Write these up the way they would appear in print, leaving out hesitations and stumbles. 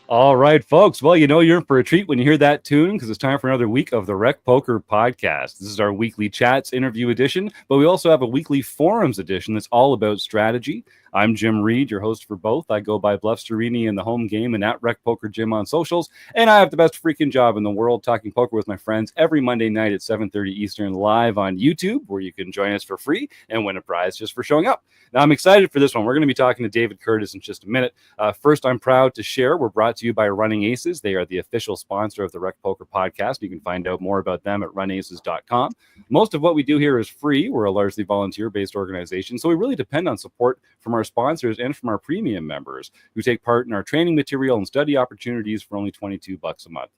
All right, folks. Well, you're in for a treat when you hear that tune because it's time for another week of the Rec Poker Podcast. This is our weekly chats interview edition, but we also have a weekly forums edition that's all about strategy. I'm Jim Reed, your host for both. I go by Bluffsterini in the home game and at Rec Poker Jim on socials. And I have the best freaking job in the world talking poker with my friends every Monday night at 7:30 Eastern live on YouTube, where you can join us for free and win a prize just for showing up. Now, I'm excited for this one. We're going to be talking to David Curtis in just a minute. First, I'm proud to share we're brought to you by Running Aces. They are the official sponsor of the Rec Poker Podcast. You can find out more about them at runaces.com. Most of what we do here is free. We're a largely volunteer-based organization, so we really depend on support from our sponsors and from our premium members who take part in our training material and study opportunities for only $22 a month.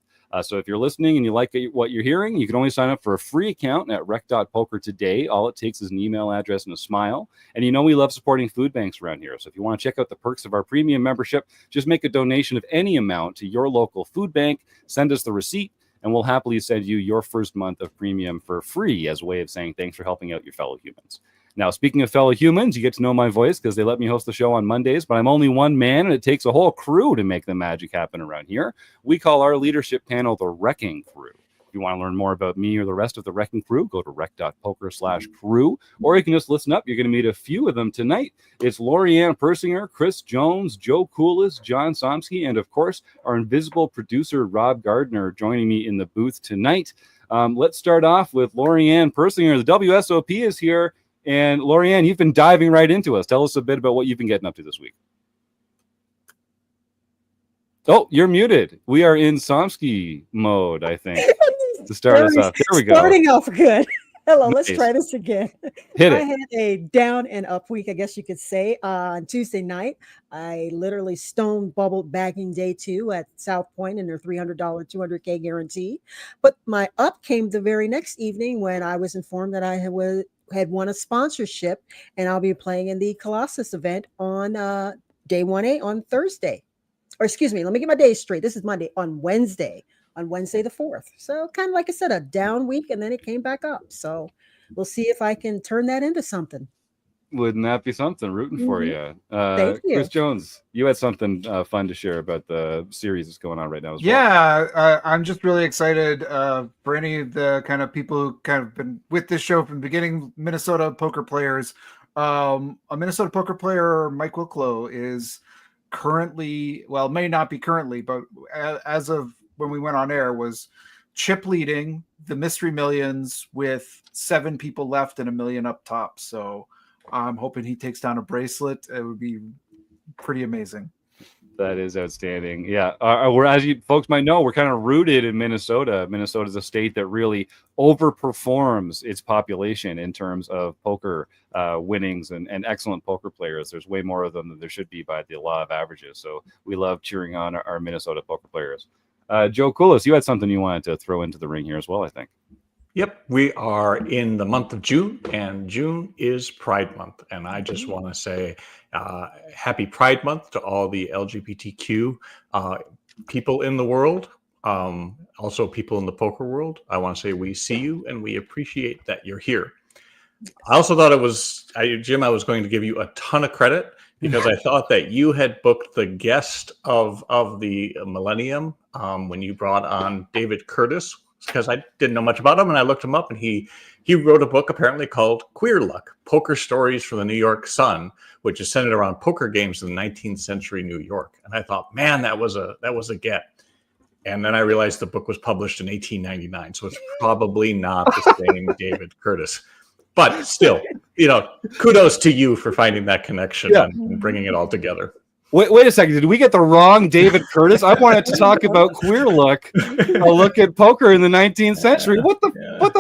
So if you're listening and you like what you're hearing, you can only sign up for a free account at rec.poker today. All it takes is an email address and a smile. And we love supporting food banks around here. So if you want to check out the perks of our premium membership, just make a donation of any amount to your local food bank, send us the receipt, and we'll happily send you your first month of premium for free as a way of saying thanks for helping out your fellow humans. Now, speaking of fellow humans, you get to know my voice because they let me host the show on Mondays, but I'm only one man, and it takes a whole crew to make the magic happen around here. We call our leadership panel the Wrecking Crew. If you want to learn more about me or the rest of the Wrecking Crew, go to rec.poker/crew, or you can just listen up. You're going to meet a few of them tonight. It's Lorianne Persinger, Chris Jones, Joe Coolis, John Somsky, and, of course, our invisible producer, Rob Gardner, joining me in the booth tonight. Let's start off with Lorianne Persinger. The WSOP is here. And Lorianne, you've been diving right into us. Tell us a bit about what you've been getting up to this week. Oh, you're muted. We are in Somsky mode, I think, to start us off. There we go. Starting off good. Hello, Nice. Let's try this again. Hit I it. had a down and up week, I guess you could say. On Tuesday night, I literally stone bubbled bagging day 2 at South Point in their $300 200K guarantee. But my up came the very next evening when I was informed that I had won a sponsorship, and I'll be playing in the Colossus event on day 1A on Thursday. Or excuse me, let me get my days straight. This is Monday, on Wednesday the 4th. So kind of like I said, a down week, and then it came back up. So we'll see if I can turn that into something. Wouldn't that be something? Rooting for you. Thank you. Chris Jones, you had something fun to share about the series that's going on right now as well. Yeah, I'm just really excited for any of the kind of people who kind of been with this show from the beginning, Minnesota poker players. A Minnesota poker player, Mike Wicklow, is currently, well, may not be currently, but as of when we went on air, was chip leading the Mystery Millions with 7 people left and $1 million up top. So I'm hoping he takes down a bracelet. It would be pretty amazing. That is outstanding. Yeah. We're, as you folks might know, we're kind of rooted in Minnesota. Minnesota is a state that really overperforms its population in terms of poker winnings and excellent poker players. There's way more of them than there should be by the law of averages. So we love cheering on our Minnesota poker players. Joe Coolis, you had something you wanted to throw into the ring here as well, I think. Yep, we are in the month of June, and June is Pride Month. And I just want to say happy Pride Month to all the LGBTQ people in the world, also people in the poker world. I want to say we see you and we appreciate that you're here. I also thought it was, Jim, I was going to give you a ton of credit because I thought that you had booked the guest of the millennium when you brought on David Curtis, because I didn't know much about him, and I looked him up, and he wrote a book apparently called Queer Luck, Poker Stories from the New York Sun, which is centered around poker games in the 19th century New York. And I thought, man, that was a get. And then I realized the book was published in 1899, so it's probably not the same David Curtis. But still, kudos to you for finding that connection and bringing it all together. Wait a second. Did we get the wrong David Curtis? I wanted to talk about Queer Luck, a look at poker in the 19th century. What the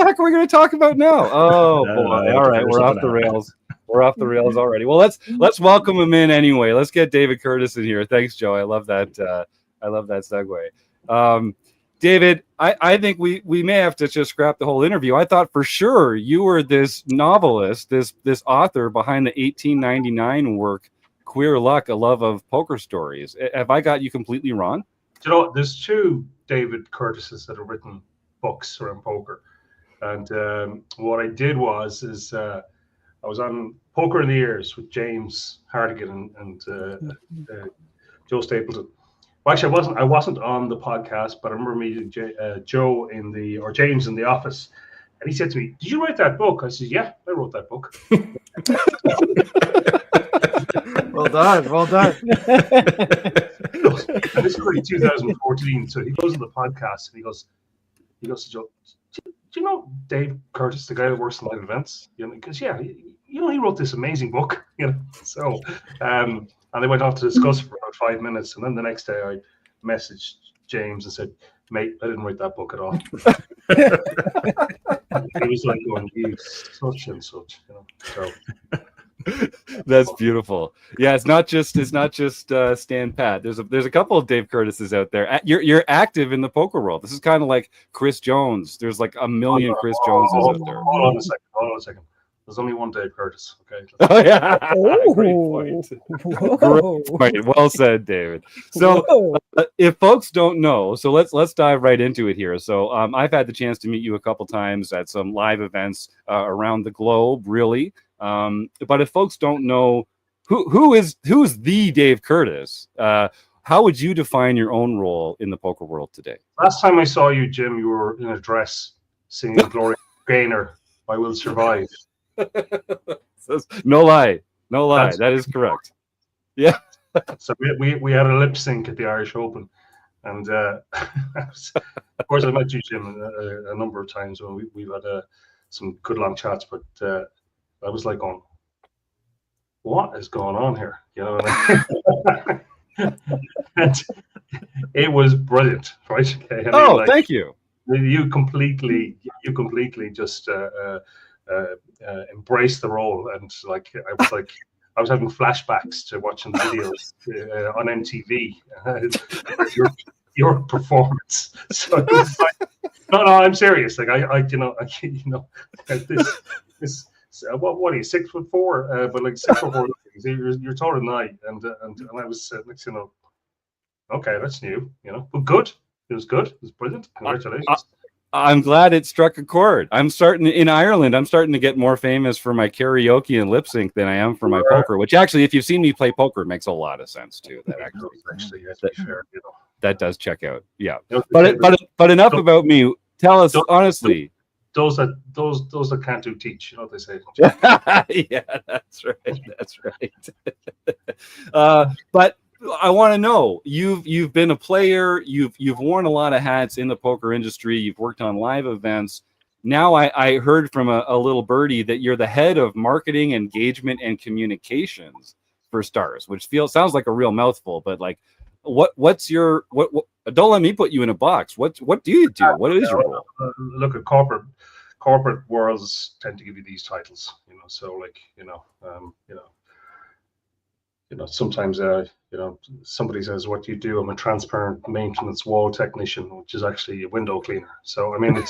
heck are we going to talk about now? Oh, boy. All right. We're off the rails. We're off the rails already. Well, let's welcome him in anyway. Let's get David Curtis in here. Thanks, Joe. I love that. I love that segue. David, I think we may have to just scrap the whole interview. I thought for sure you were this novelist, this author behind the 1899 work, Queer Luck, A Love of Poker Stories. Have I got you completely wrong? There's 2 David Curtises that have written books around poker. And what I did was I was on Poker in the Ears with James Hardigan and Joe Stapleton. Well, actually, I wasn't on the podcast, but I remember meeting Joe or James in the office, and he said to me, "Did you write that book?" I said, "Yeah, I wrote that book." Well done. Well done. And this is like 2014. So he goes on the podcast and he goes to Joe, "Do you know Dave Curtis, the guy that works in live events?" You know, because yeah, he wrote this amazing book. You know, so and they went off to discuss for about 5 minutes, and then the next day I messaged James and said, "Mate, I didn't write that book at all." He was like going, "You such and such," you know. So. That's beautiful. Yeah, it's not just Stan Pat. There's a couple of Dave Curtises out there. You're active in the poker world. This is kind of like Chris Jones. There's like a million Chris Joneses out there. Hold on a second. There's only one Dave Curtis. Okay. Oh yeah. Great point. Great. Well said, David. So if folks don't know, so let's dive right into it here. So I've had the chance to meet you a couple times at some live events around the globe, really. But if folks don't know who's the Dave Curtis, how would you define your own role in the poker world today? Last time I saw you, Jim, you were in a dress singing "Gloria Gaynor," "I Will Survive." No lie, that is correct. Yeah. So we had a lip sync at the Irish Open, and of course I met you, Jim, a number of times when we've had some good long chats, but I was like, going, what is going on here? You know what I mean? And it was brilliant, right? Okay. I mean, thank you. You completely just embraced the role, and like I was having flashbacks to watching videos on MTV. Your performance. So it was like, no, I'm serious. Like this. What are you, 6'4"? But like 6'4", you're taller than I, and I was next, okay, that's new, but good. It was good. It was brilliant. Congratulations. I'm glad it struck a chord. In Ireland, I'm starting to get more famous for my karaoke and lip sync than I am for my poker. Which actually, if you've seen me play poker, it makes a lot of sense too. That actually, to be fair, that does check out. Yeah, but enough about me. Tell us honestly. Those that can't do teach, you know what they say. Yeah, that's right. But I want to know, you've been a player, you've worn a lot of hats in the poker industry, you've worked on live events. Now I heard from a little birdie that you're the head of marketing, engagement, and communications for Stars, which sounds like a real mouthful, but like what's your don't let me put you in a box. What do you do? What is your role? Look, at corporate worlds tend to give you these titles, so like sometimes somebody says, what do you do? I'm a transparent maintenance wall technician, which is actually a window cleaner. So I mean it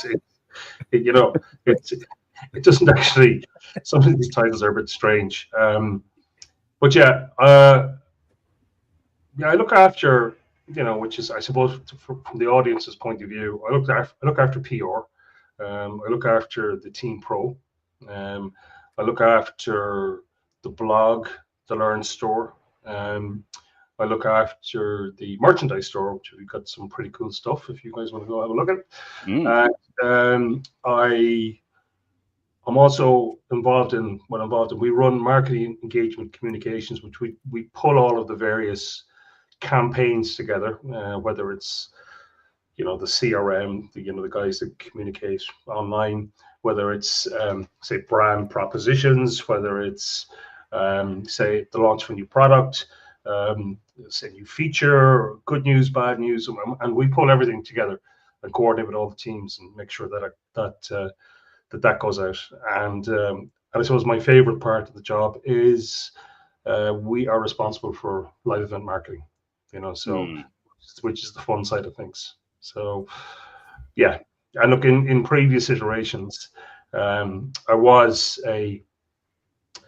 doesn't actually, some of these titles are a bit strange, but yeah, I look after, which is, I suppose, from the audience's point of view, I look after PR. I look after the Team Pro. I look after the blog, the Learn store. I look after the merchandise store, which we've got some pretty cool stuff if you guys want to go have a look at it. I'm also involved in, we run marketing, engagement, communications, which we pull all of the various campaigns together, whether it's the CRM, the guys that communicate online, whether it's say brand propositions, whether it's say the launch of a new product, say new feature, good news, bad news, and we pull everything together and coordinate with all the teams and make sure that goes out. And I suppose my favorite part of the job is we are responsible for live event marketing, which is the fun side of things. So yeah, and look, in previous iterations, I was a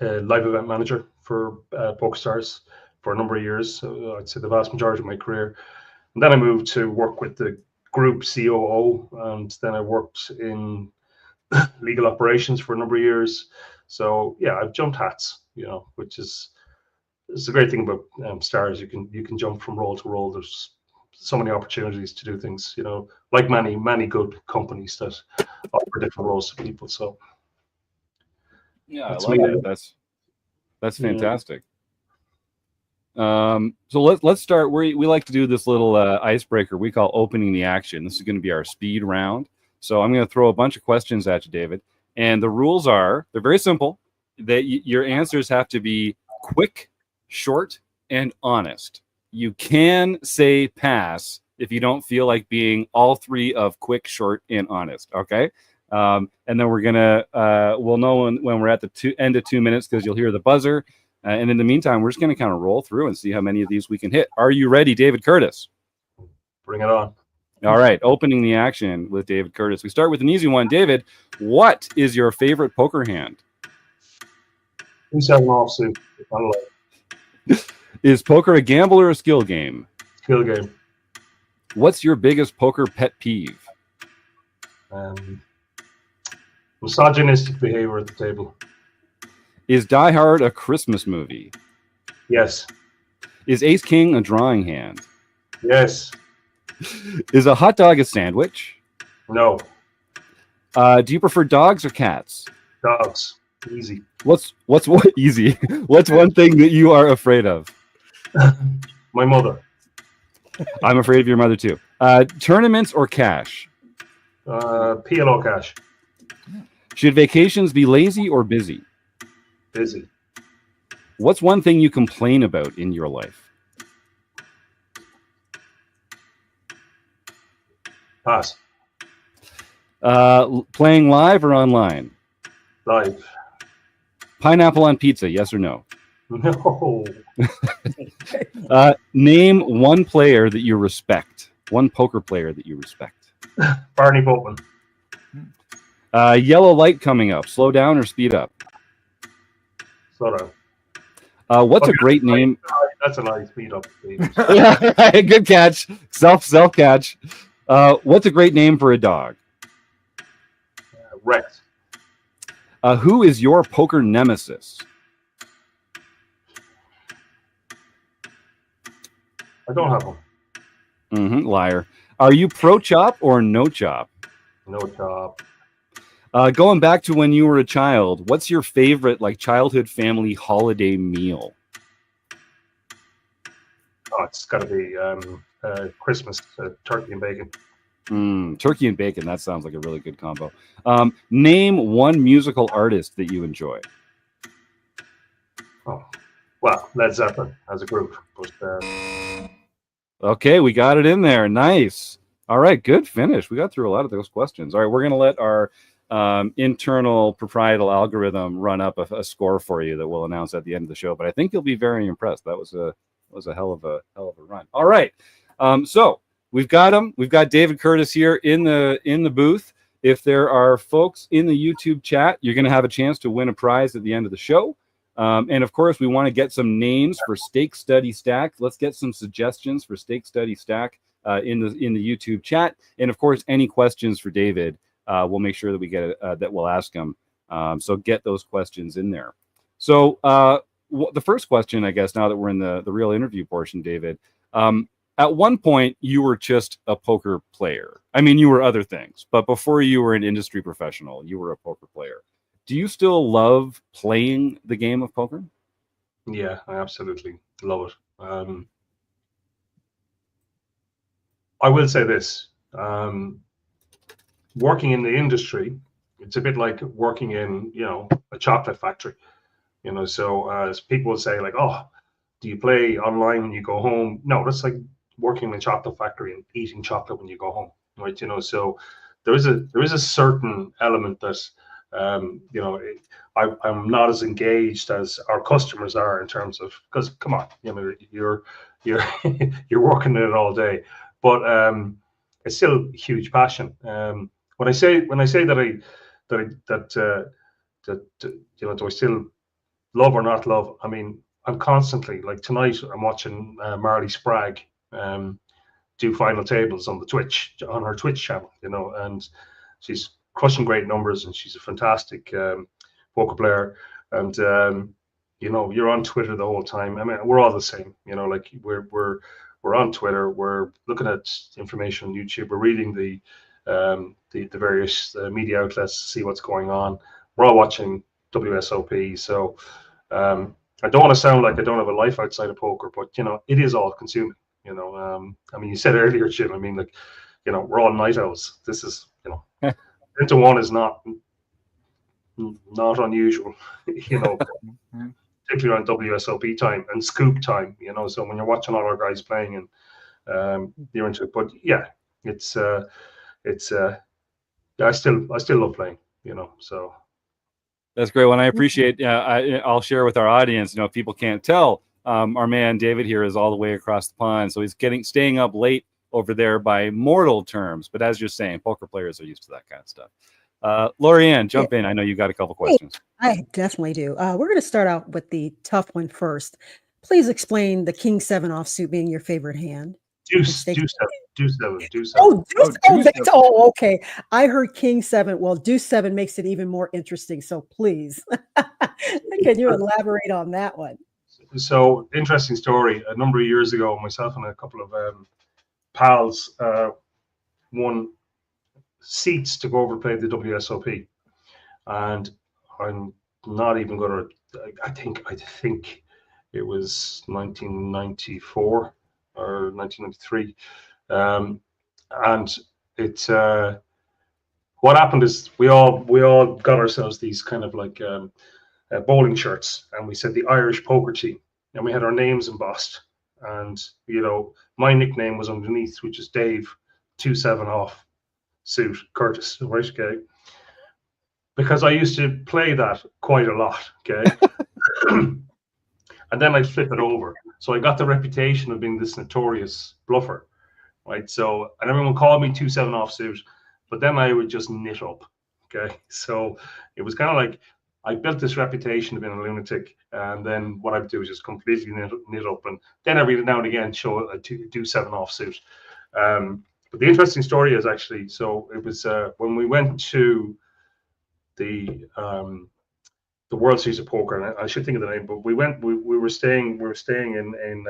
live event manager for PokerStars for a number of years. So I'd say the vast majority of my career. And then I moved to work with the group COO, and then I worked in legal operations for a number of years. So yeah, I've jumped hats, which is the great thing about Stars. You can jump from role to role. There's so many opportunities to do things, you know, like many good companies that offer different roles to people. So Yeah, I that's love me. that. That's Yeah. fantastic. So let's start. We like to do this little icebreaker we call opening the action. This is going to be our speed round. So I'm going to throw a bunch of questions at you, David. And the rules are, they're very simple. That your answers have to be quick, short, and honest. You can say pass if you don't feel like being all three of quick, short, and honest. Okay. And then we're gonna we'll know when we're at the end of 2 minutes, because you'll hear the buzzer. And in the meantime, we're just going to kind of roll through and see how many of these we can hit. Are you ready, David Curtis? Bring it on. All right, opening the action with David Curtis. We start with an easy one. David, what is your favorite poker hand? 2-7 offsuit. Is poker a gamble or a skill game? Skill game. What's your biggest poker pet peeve? Misogynistic behavior at the table. Is Die Hard a Christmas movie? Yes. Is Ace King a drawing hand? Yes. Is a hot dog a sandwich? No. Do you prefer dogs or cats? Dogs. Easy. What's what easy? What's one thing that you are afraid of? My mother. I'm afraid of your mother too. Tournaments or cash? PLO cash. Should vacations be lazy or busy? Busy. What's one thing you complain about in your life? Pass. Playing live or online? Live. Pineapple on pizza, yes or no? No. Name one player that you respect. One poker player that you respect. Barney Boatman. Yellow light coming up. Slow down or speed up? Slow down. What's a great name? That's a nice speed up. Good catch. Self catch. What's a great name for a dog? Rex. Who is your poker nemesis? I don't have one. Liar. Are you pro chop or no chop? No chop. Going back to when you were a child, what's your favorite childhood family holiday meal? Oh, it's got to be Christmas turkey and bacon. Turkey and bacon. That sounds like a really good combo. Name one musical artist that you enjoy. Oh, well, Led Zeppelin as a group. But, Okay, we got it in there. Nice. All right, good finish. We got through a lot of those questions. All right, we're going to let our internal proprietal algorithm run up a score for you that we'll announce at the end of the show. But I think you'll be very impressed. That was a hell of a run. All right, so we've got him. We've got David Curtis here in the booth. If there are folks in the YouTube chat, you're going to have a chance to win a prize at the end of the show. And of course, we want to get some names for Stake Study Stack. Let's get some suggestions for Stake Study Stack in the YouTube chat. And of course, any questions for David, we'll make sure that we get that we'll ask him. So get those questions in there. So the first question, I guess, now that we're in the real interview portion, David, at one point you were just a poker player. I mean, you were other things, but before you were an industry professional, you were a poker player. Do you still love playing the game of poker? yeah, I absolutely love it. I will say this. Working in the industry, it's a bit like working in, a chocolate factory. So as people will say, like, oh, do you play online when you go home? No, that's like working in a chocolate factory and eating chocolate when you go home, right? So there is a certain element that I'm not as engaged as our customers are in terms of, because come on, you're you're working in it all day, but it's still a huge passion. When I say that do I still love or not love? I mean, I'm constantly, like tonight, I'm watching Marley Sprague do final tables on her Twitch channel, and she's crushing great numbers, and she's a fantastic poker player. And you're on Twitter the whole time. I mean, we're all the same. Like we're we're on Twitter, we're looking at information on YouTube, we're reading the various media outlets to see what's going on. We're all watching WSOP, so I don't want to sound like I don't have a life outside of poker, but it is all consuming. I mean, you said earlier, Jim. I mean, like, we're all night owls. This is, 10 to 1 is not unusual, particularly on WSOP time and scoop time. So when you're watching all our guys playing and you're into it, but yeah, it's I still love playing. So. That's great. Well, I appreciate. I'll share with our audience. If people can't tell, our man David here is all the way across the pond, so he's staying up late over there by mortal terms. But as you're saying, poker players are used to that kind of stuff. Lorianne, jump in. I know you got a couple questions. I definitely do. We're going to start out with the tough one first. Please explain the King 7 offsuit being your favorite hand. Deuce 7. Oh, oh, okay. I heard King 7. Well, Deuce 7 makes it even more interesting. So please, can you elaborate on that one? So, interesting story. A number of years ago, myself and a couple of pals won seats to go over and play the WSOP, and I'm not even going to. I think it was 1994 or 1993. And it's what happened is we all got ourselves these kind of like bowling shirts, and we said the Irish poker team, and we had our names embossed, and my nickname was underneath, which is Dave 2-7 off suit Curtis, right? Okay, because I used to play that quite a lot, okay. And then I'd flip it over, so I got the reputation of being this notorious bluffer. Right, so, and everyone called me 2-7 offsuit, but then I would just knit up. Okay, so it was kind of like I built this reputation of being a lunatic, and then what I'd do is just completely knit up, and then every now and again show a 2-7 offsuit. But the interesting story is actually, so it was when we went to the World Series of Poker, and I should think of the name, but we were staying in.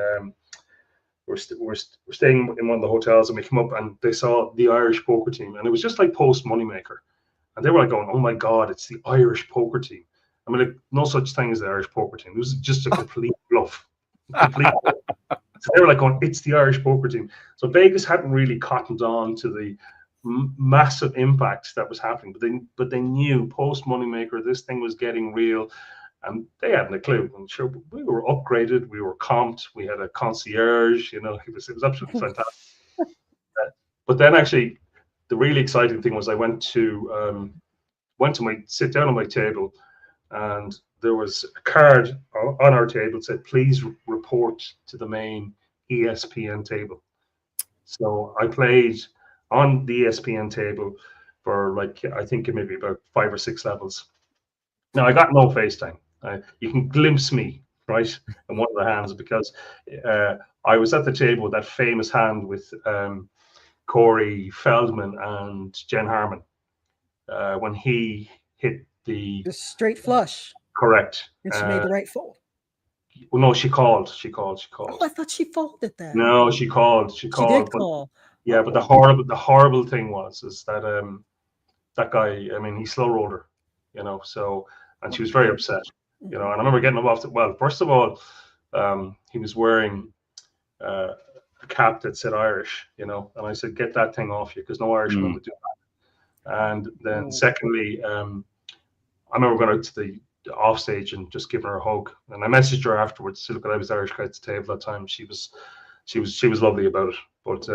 We're staying in one of the hotels, and we come up and they saw the Irish poker team, and it was just like post Moneymaker, and they were like going, "Oh my God, it's the Irish poker team." I mean, like, no such thing as the Irish poker team. It was just a complete bluff. So they were like going, "It's the Irish poker team." So Vegas hadn't really cottoned on to the massive impact that was happening, but they knew post Moneymaker this thing was getting real. And they hadn't a clue. And sure, we were upgraded, we were comped, we had a concierge, it was absolutely fantastic. But then actually, the really exciting thing was I went to sit down on my table, and there was a card on our table that said, "Please report to the main ESPN table." So I played on the ESPN table for I think maybe about 5 or 6 levels. Now I got no FaceTime. You can glimpse me, right, in one of the hands, because I was at the table with that famous hand with Corey Feldman and Jen Harmon when he hit the straight flush. Correct. And she made the right fold. Well, no, she called. Oh, I thought she folded that. No, she called. She did call. Yeah, but the horrible thing was that that guy. I mean, he slow rolled her, So, and she was very upset. And I remember getting him off. Well, first of all, he was wearing a cap that said Irish, and I said, "Get that thing off you, because no Irishman would do that." And then secondly, I remember going out to the offstage and just giving her a hug. And I messaged her afterwards to look at I was Irish guy at the table that time. She was lovely about it. But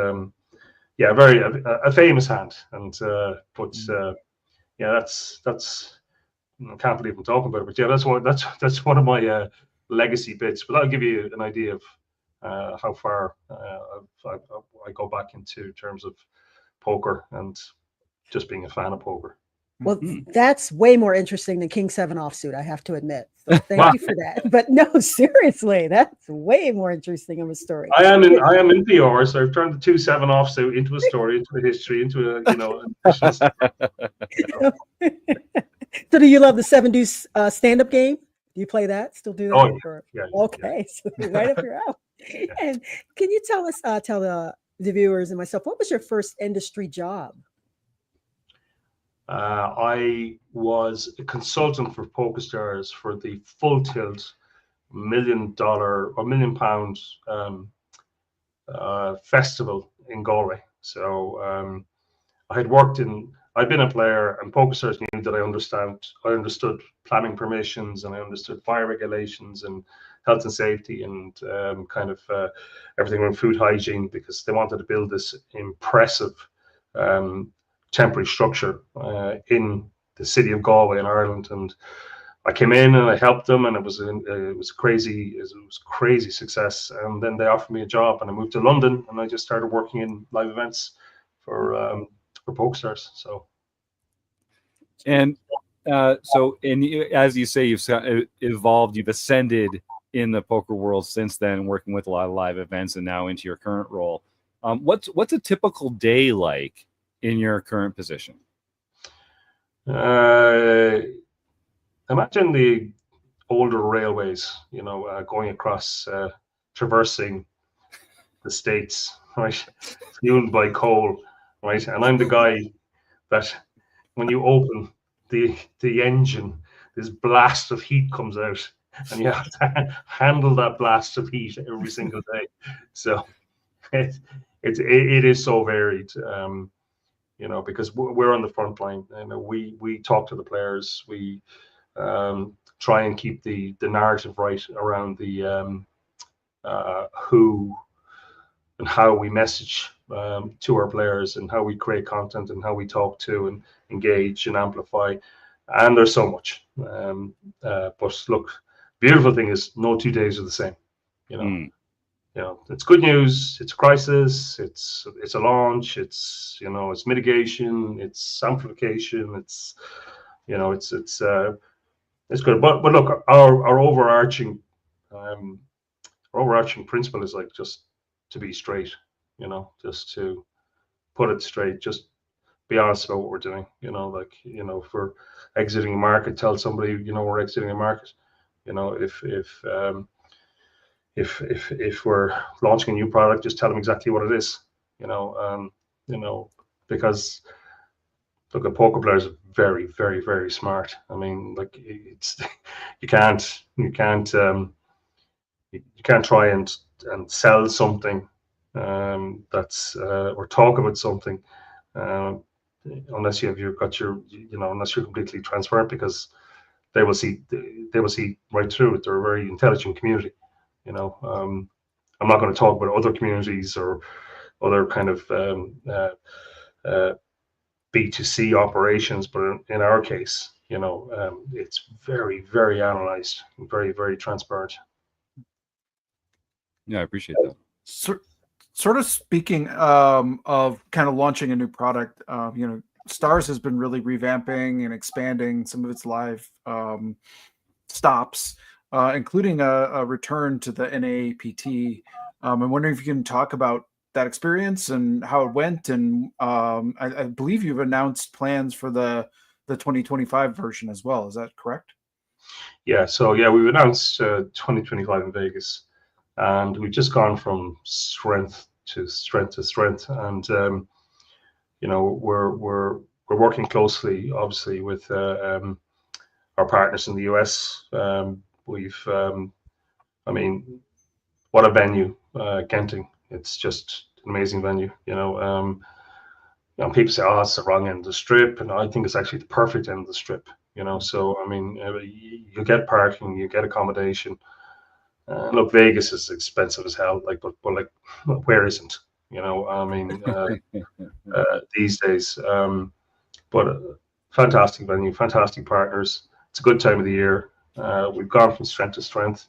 yeah, very a famous hand. And yeah, that's. I can't believe I'm talking about it, but yeah, that's one of my legacy bits. But that'll give you an idea of how far I go back into terms of poker and just being a fan of poker. Well, that's way more interesting than King 7 offsuit, I have to admit. So thank you for that. But no, seriously, that's way more interesting of a story. I am in PR, so I've turned the 2-7 offsuit into a story, into a history, into a So do you love the 7 deuce stand-up game? Do you play that? Still do that? Oh, yeah. Okay, so right up your alley. And can you tell us, tell the viewers and myself, what was your first industry job? I was a consultant for PokerStars for the Full Tilt $1 million or £1 million festival in Galway. So I'd been a player, and PokerStars knew that I understood planning permissions, and I understood fire regulations and health and safety, and everything around food hygiene, because they wanted to build this impressive temporary structure in the city of Galway in Ireland. And I came in and I helped them, and it was crazy success. And then they offered me a job, and I moved to London, and I just started working in live events for PokerStars. So, and as you say, you've evolved, you've ascended in the poker world since then, working with a lot of live events, and now into your current role. What's a typical day like in your current position? Imagine the older railways, going across, traversing the states, right, fueled by coal, right? And I'm the guy that, when you open the engine, this blast of heat comes out, and you have to handle that blast of heat every single day. So it is so varied, because we're on the front line, and we talk to the players. We try and keep the narrative right around the who and how we message to our players, and how we create content, and how we talk to and engage and amplify. And there's so much. But look, beautiful thing is no 2 days are the same. It's good news, it's a crisis, it's a launch, it's mitigation, it's amplification, it's good. But look, our overarching principle is like, just to be straight, just to put it straight, just be honest about what we're doing. If we're exiting a market, tell somebody, we're exiting a market. If we're launching a new product, just tell them exactly what it is. Because look, a poker player is very, very, very smart. I mean, like, it's you can't try and sell something that's or talk about something unless unless you're completely transparent, because they will see right through it. They're a very intelligent community. I'm not going to talk about other communities or other kind of B2C operations, but in our case, it's very, very analyzed and very, very transparent. Yeah, I appreciate that. Sort of speaking of kind of launching a new product, Stars has been really revamping and expanding some of its live stops, including a return to the NAPT. I'm wondering if you can talk about that experience and how it went. And I believe you've announced plans for the 2025 version as well. Is that correct? Yeah. So we've announced 2025 in Vegas, and we've just gone from strength to strength to strength. And we're working closely, obviously, with our partners in the US. I mean, what a venue, Genting. It's just an amazing venue. People say, "Oh, it's the wrong end of the strip," and I think it's actually the perfect end of the strip. So I mean, you get parking, you get accommodation. Look, Vegas is expensive as hell. But where isn't? I mean, these days. But fantastic venue, fantastic partners. It's a good time of the year. We've gone from strength to strength.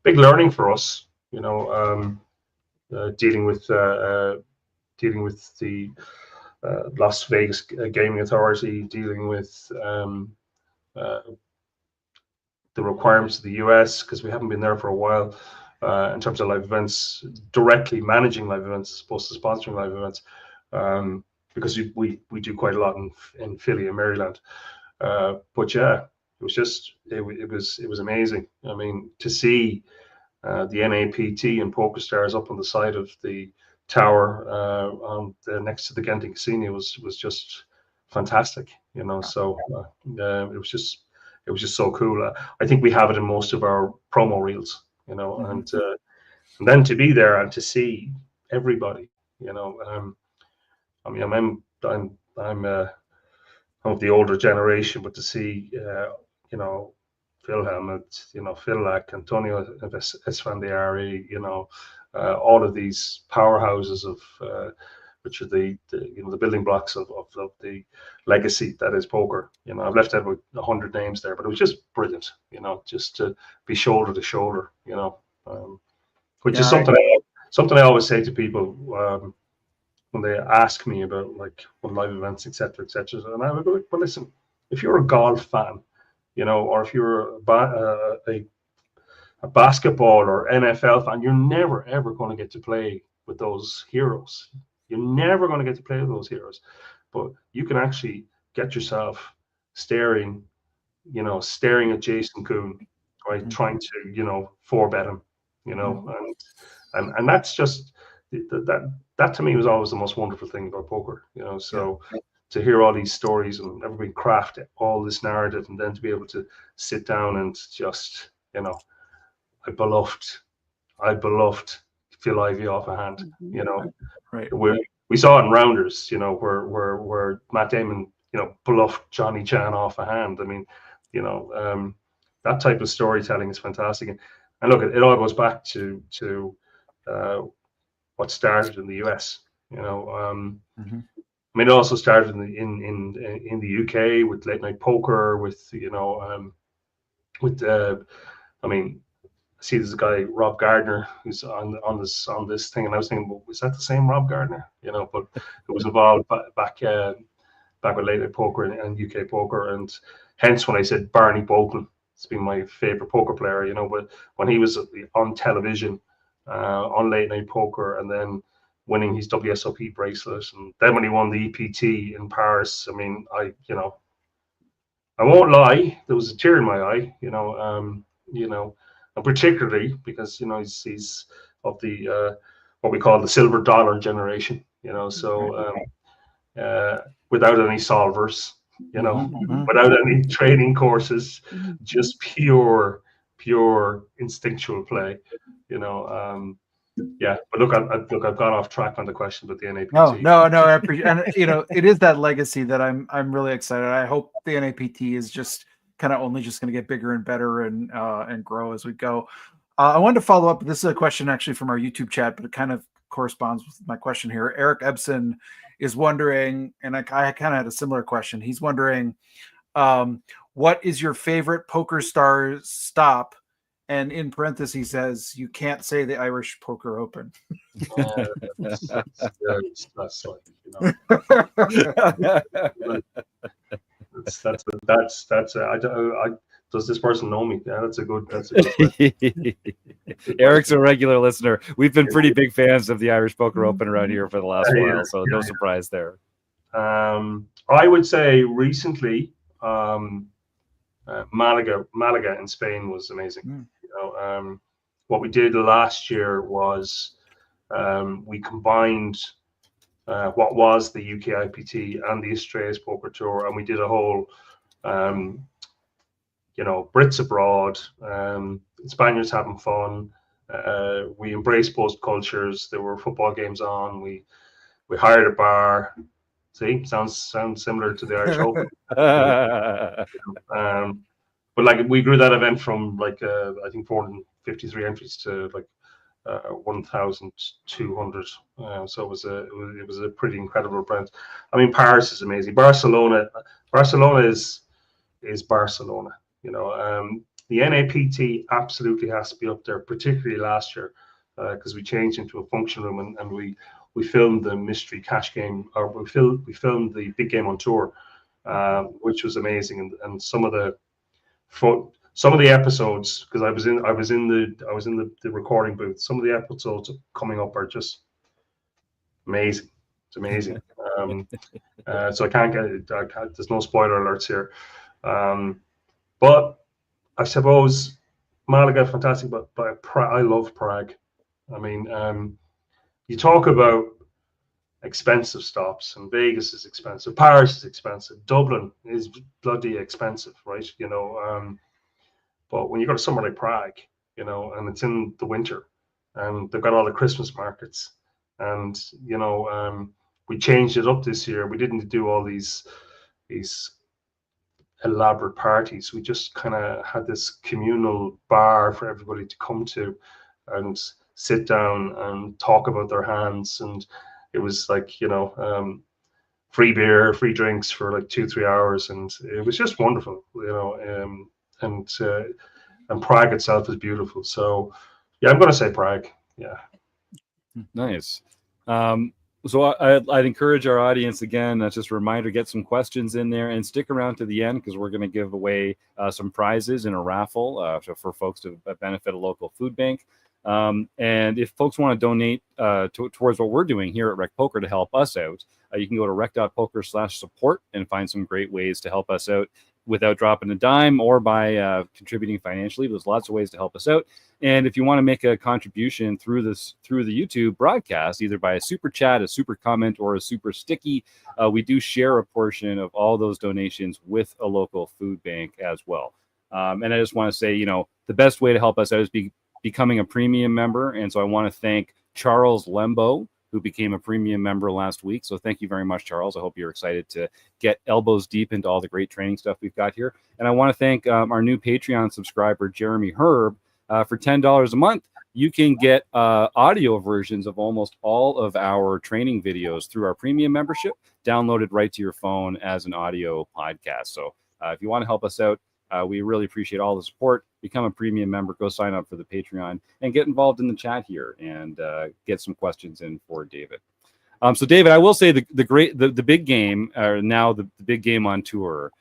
Big learning for us, dealing with the Las Vegas Gaming Authority, dealing with the requirements of the US, because we haven't been there for a while, in terms of live events, directly managing live events as opposed to sponsoring live events, because we do quite a lot in Philly and Maryland. But yeah, it was amazing. I mean, to see the NAPT and Poker Stars up on the side of the tower next to the Genting Casino was just fantastic, you know. So it was just so cool. I think we have it in most of our promo reels, you know, and then to be there and to see everybody, you know. I mean, I'm of the older generation, but to see, you know, Phil Hammett, you know, Phil Lack, Antonio Esfandiari, you know, all of these powerhouses of which are the you know, the building blocks of the legacy that is poker. You know, I've left out about 100 names there, but it was just brilliant, you know, just to be shoulder to shoulder, you know, which is something I always say to people when they ask me about like live events, etc., etc. And I would go, well, listen, if you're a golf fan, you know, or if you're a basketball or NFL fan, you're never ever going to get to play with those heroes. You're never going to get to play with those heroes, but you can actually get yourself staring at Jason Kuhn, right, trying to, you know, 4-bet him, you know, and that's just that to me was always the most wonderful thing about poker, you know. So to hear all these stories and everybody craft all this narrative, and then to be able to sit down and just, you know, I beloved Phil Ivey off a hand, you know. Right. We saw it in rounders, you know, where Matt Damon, you know, bluffed Johnny Chan off a hand. I mean, you know, that type of storytelling is fantastic. And look, it all goes back to what started in the US, you know. I mean, it also started in the UK with late night poker, with, you know, I mean, I see this guy Rob Gardner who's on this thing, and I was thinking, well, was that the same Rob Gardner? You know, but it was involved back with late night poker and UK poker, and hence when I said Barney Bolton, it's been my favorite poker player. You know, but when he was on television on late night poker, and then winning his WSOP bracelet, and then when he won the EPT in Paris, I mean, I won't lie, there was a tear in my eye. You know. And particularly because, you know, he's of the what we call the silver dollar generation, you know, so without any solvers, you know, without any training courses, just pure instinctual play, you know. But look, I've gone off track on the question about the NAPT. No, I appreciate, and you know, it is that legacy that I'm really excited. I hope the NAPT is just kind of only just going to get bigger and better and grow as we go. I wanted to follow up. This is a question actually from our YouTube chat, but it kind of corresponds with my question here. Eric Ebson is wondering, and I kind of had a similar question. He's wondering, what is your favorite Poker Stars stop? And in parentheses, he says, you can't say the Irish Poker Open. That's like, you know. Does this person know me? Yeah, that's a good question. Eric's a regular listener. We've been pretty big fans of the Irish Poker Open around here for the last while, so no surprise there. I would say recently, Malaga in Spain was amazing. You know, what we did last year was we combined what was the UK IPT and the Australia's Poker Tour, and we did a whole, you know, Brits abroad, Spaniards having fun. We embraced both cultures. There were football games on. We hired a bar. See, sounds similar to the Irish Open. But like we grew that event from like I think 453 entries to like 1,200. So it was a pretty incredible event. I mean, Paris is amazing. Barcelona is Barcelona. You know, the NAPT absolutely has to be up there, particularly last year, because we changed into a function room and we filmed the mystery cash game, or we filmed the big game on tour, which was amazing, and some of the episodes, because I was in the recording booth. Some of the episodes coming up are just amazing. It's amazing. So I can't there's no spoiler alerts here. But I suppose Malaga, fantastic, but I love Prague. I mean, you talk about expensive stops, and Vegas is expensive, Paris is expensive, Dublin is bloody expensive, right? But when you go to somewhere like Prague, and it's in the winter, and they've got all the Christmas markets, and we changed it up this year. We didn't do all these elaborate parties. We just kind of had this communal bar for everybody to come to and sit down and talk about their hands, and it was like free beer, free drinks for like 2-3 hours, and it was just wonderful, and Prague itself is beautiful. So yeah, I'm going to say Prague. Yeah. Nice. So I'd encourage our audience, again, that's just a reminder, get some questions in there and stick around to the end, because we're going to give away some prizes in a raffle for folks to benefit a local food bank. And if folks want to donate towards what we're doing here at Rec Poker to help us out, you can go to rec.poker/support and find some great ways to help us out without dropping a dime, or by contributing financially. There's lots of ways to help us out. And if you want to make a contribution through the YouTube broadcast, either by a super chat, a super comment, or a super sticky, we do share a portion of all those donations with a local food bank as well. And I just want to say, the best way to help us out is becoming a premium member. And so I want to thank Charles Lembo, who became a premium member last week. So thank you very much, Charles. I hope you're excited to get elbows deep into all the great training stuff we've got here. And I want to thank our new Patreon subscriber, Jeremy Herb. For $10 a month, you can get audio versions of almost all of our training videos through our premium membership, downloaded right to your phone as an audio podcast. So if you want to help us out, we really appreciate all the support. Become a premium member, go sign up for the Patreon, and get involved in the chat here, and get some questions in for David. So David, I will say the big game, now the big game on tour,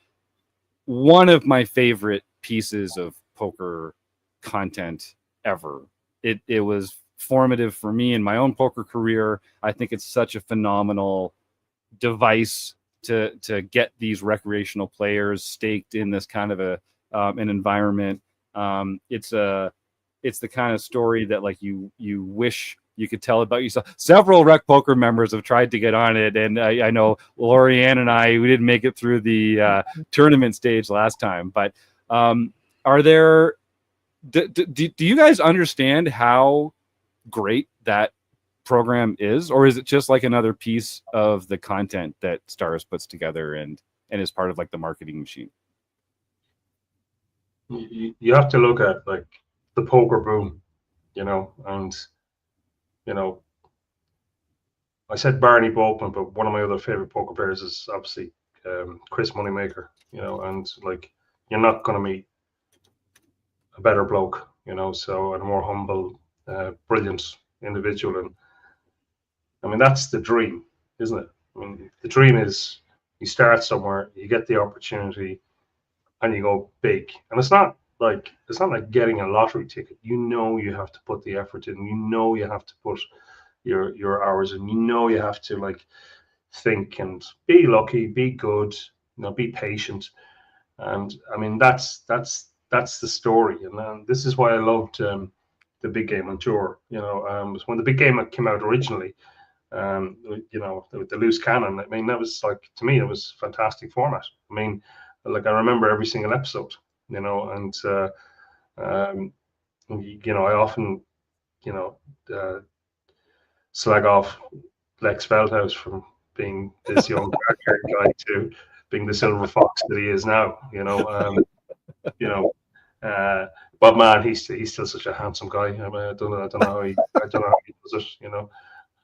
one of my favorite pieces of poker content ever. It was formative for me in my own poker career. I think it's such a phenomenal device to get these recreational players staked in this kind of an environment. It's the kind of story that like you wish you could tell about yourself. Several Rec Poker members have tried to get on it, and I know Lorianne and we didn't make it through the tournament stage last time. But are there? Do you guys understand how great that program is, or is it just like another piece of the content that Stars puts together and is part of like the marketing machine? You have to look at like the poker boom, and I said Barney Boatman, but one of my other favorite poker players is obviously Chris Moneymaker, and like you're not going to meet a better bloke, so, and a more humble, brilliant individual. And I mean, that's the dream, isn't it? I mean, the dream is you start somewhere, you get the opportunity, and you go big. And it's not like getting a lottery ticket. You have to put the effort in. You have to put your hours in. You have to like think and be lucky, be good, be patient. And I mean, that's the story. And this is why I loved the big game on tour. When the big game came out originally, with the loose cannon. I mean, that was like, to me, it was fantastic format. I mean, like I remember every single episode, and I often, slag off Lex Feldhouse from being this young guy to being the silver fox that he is now. But man, he's still such a handsome guy. I mean, I don't know how he does it.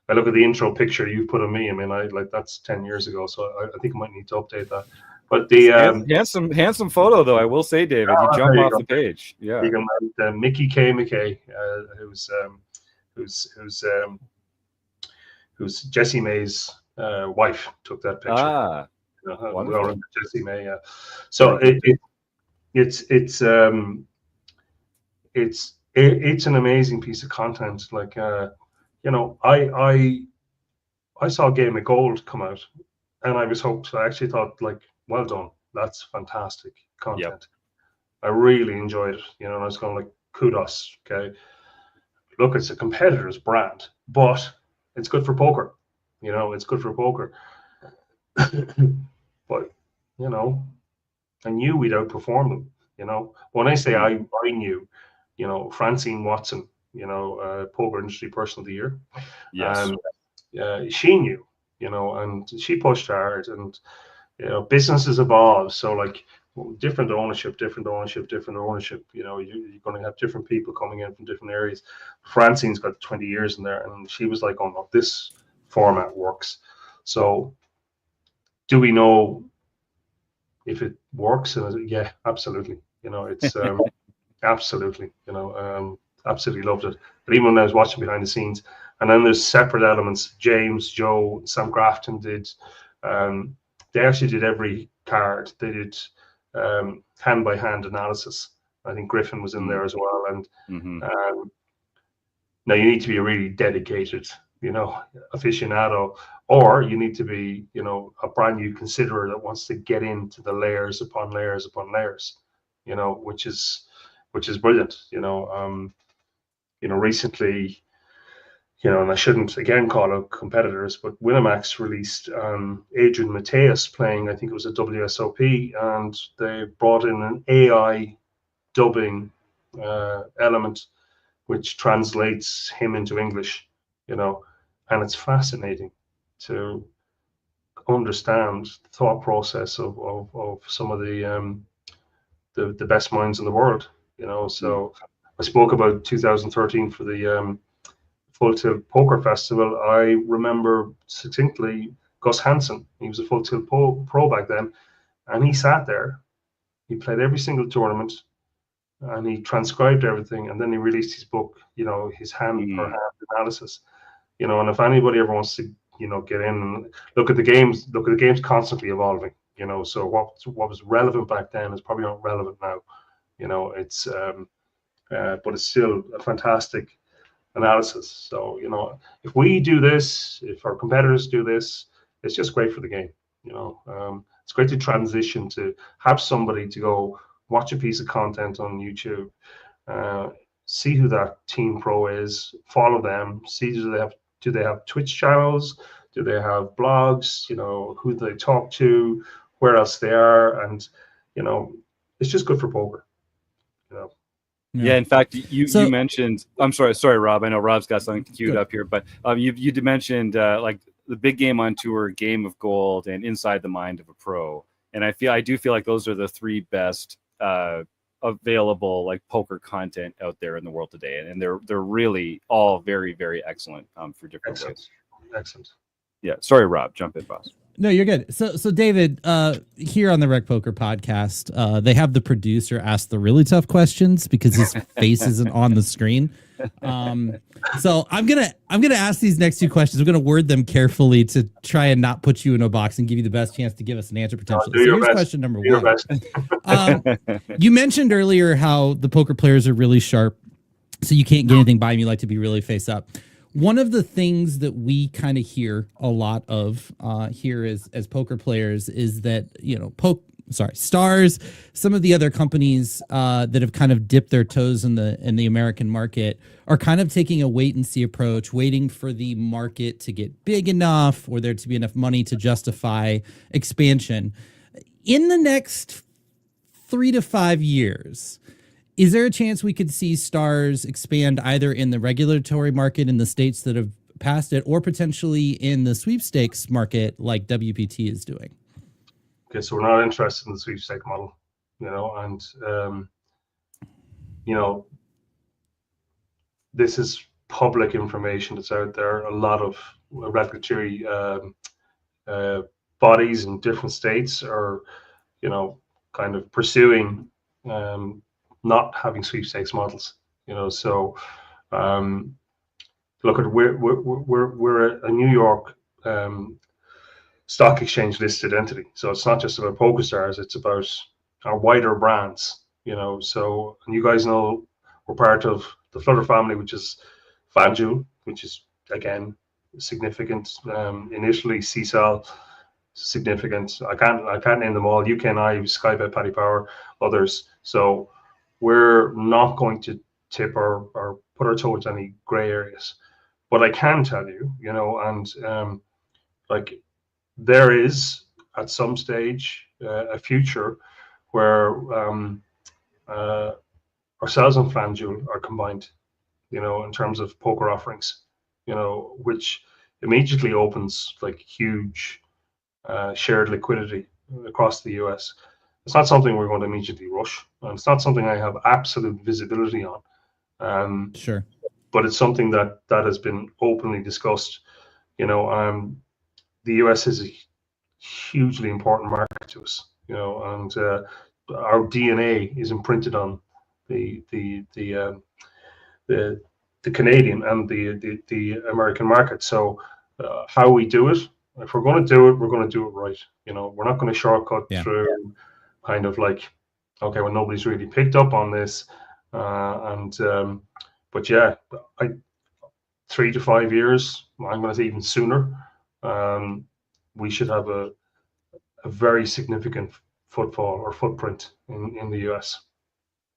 I look at the intro picture you put of me. I mean, that's 10 years ago, so I think I might need to update that. But the handsome photo, though, I will say, David, you jump off the page. Yeah, you can Mickey K. McKay, who's Jessie May's wife, took that picture. Ah, we all remember Jessie May. Yeah, so it's an amazing piece of content. Like I saw Game of Gold come out, and I was hooked. I actually thought, like, well done, that's fantastic content. Yep. I really enjoyed it, and I was going like, kudos. Okay, look, it's a competitor's brand, but it's good for poker. You know, it's good for poker. But you know, I knew we'd outperform them. You know, when I say I knew, you know, Francine Watson, you know, poker industry person of the year. Yes. She knew, you know, and she pushed hard, and you know, businesses evolve. So like different ownership. You know, you're going to have different people coming in from different areas. Francine's got 20 years in there, and she was like, "Oh no, this format works." So, do we know if it works? And yeah, absolutely. You know, it's absolutely. You know, absolutely loved it. But even when I was watching behind the scenes, and then there's separate elements. James, Joe, Sam Grafton did. They actually did every card. They did hand by hand analysis. I think Griffin was in there as well. And now you need to be a really dedicated, you know, aficionado, or you need to be, you know, a brand new considerer that wants to get into the layers upon layers upon layers, you know, which is brilliant. You know, recently, you know, and I shouldn't again call out competitors, but Winamax released Adrian Mateus playing, I think it was a WSOP, and they brought in an AI dubbing element, which translates him into English, you know, and it's fascinating to understand the thought process of some of the best minds in the world, you know. So I spoke about 2013 for the Full Tilt Poker Festival. I remember succinctly Gus Hansen. He was a Full Tilt pro back then, and he sat there. He played every single tournament, and he transcribed everything, and then he released his book. You know, his hand per hand analysis. You know, and if anybody ever wants to, you know, get in and look at the games constantly evolving. You know, so what was relevant back then is probably not relevant now. You know, it's but it's still a fantastic analysis. So, you know, if we do this, if our competitors do this, it's just great for the game. You know, it's great to transition to have somebody to go watch a piece of content on YouTube, see who that team pro is, follow them, see do they have Twitch channels, do they have blogs, you know, who they talk to, where else they are, and you know, it's just good for poker. You know. Yeah, in fact, you mentioned. I'm sorry, Rob. I know Rob's got something queued up here, but you mentioned like the Big Game on Tour, Game of Gold, and Inside the Mind of a Pro. And I do feel like those are the three best available like poker content out there in the world today, and they're really all very, very excellent for different ways. Excellent. Yeah, sorry, Rob. Jump in, boss. No, you're good. So David, here on the Rec Poker podcast, they have the producer ask the really tough questions because his face isn't on the screen. So I'm gonna ask these next two questions. I'm gonna word them carefully to try and not put you in a box and give you the best chance to give us an answer potentially. So here's question number one. You mentioned earlier how the poker players are really sharp, so you can't get anything by them. You like to be really face up. One of the things that we kind of hear a lot of here as poker players is that, you know, Stars, some of the other companies that have kind of dipped their toes in the American market are kind of taking a wait and see approach, waiting for the market to get big enough or there to be enough money to justify expansion. In the next 3 to 5 years, is there a chance we could see Stars expand either in the regulatory market in the states that have passed it or potentially in the sweepstakes market like WPT is doing? Okay, so we're not interested in the sweepstake model, you know, and, you know, this is public information that's out there. A lot of regulatory bodies in different states are, you know, kind of pursuing not having sweepstakes models, you know. So look at we're a New York stock exchange listed entity, so it's not just about PokerStars, it's about our wider brands, you know. So, and you guys know we're part of the Flutter family, which is FanDuel, which is again significant. Initially CSAL, significant. I can't name them all. UK&I, Skybet, Paddy Power, others. So we're not going to tip or put our toe into any gray areas. But I can tell you, and like there is at some stage a future where ourselves and FanDuel are combined, in terms of poker offerings, which immediately opens like huge shared liquidity across the US. It's not something we're going to immediately rush, and it's not something I have absolute visibility on. Sure. But it's something that has been openly discussed. The US is a hugely important market to us, and our DNA is imprinted on the Canadian and the American market. So how we do it, if we're going to do it, we're going to do it right. We're not going to shortcut through kind of like, okay, well, nobody's really picked up on this, but yeah, 3 to 5 years, I'm going to say even sooner, we should have a very significant footfall or footprint in the US.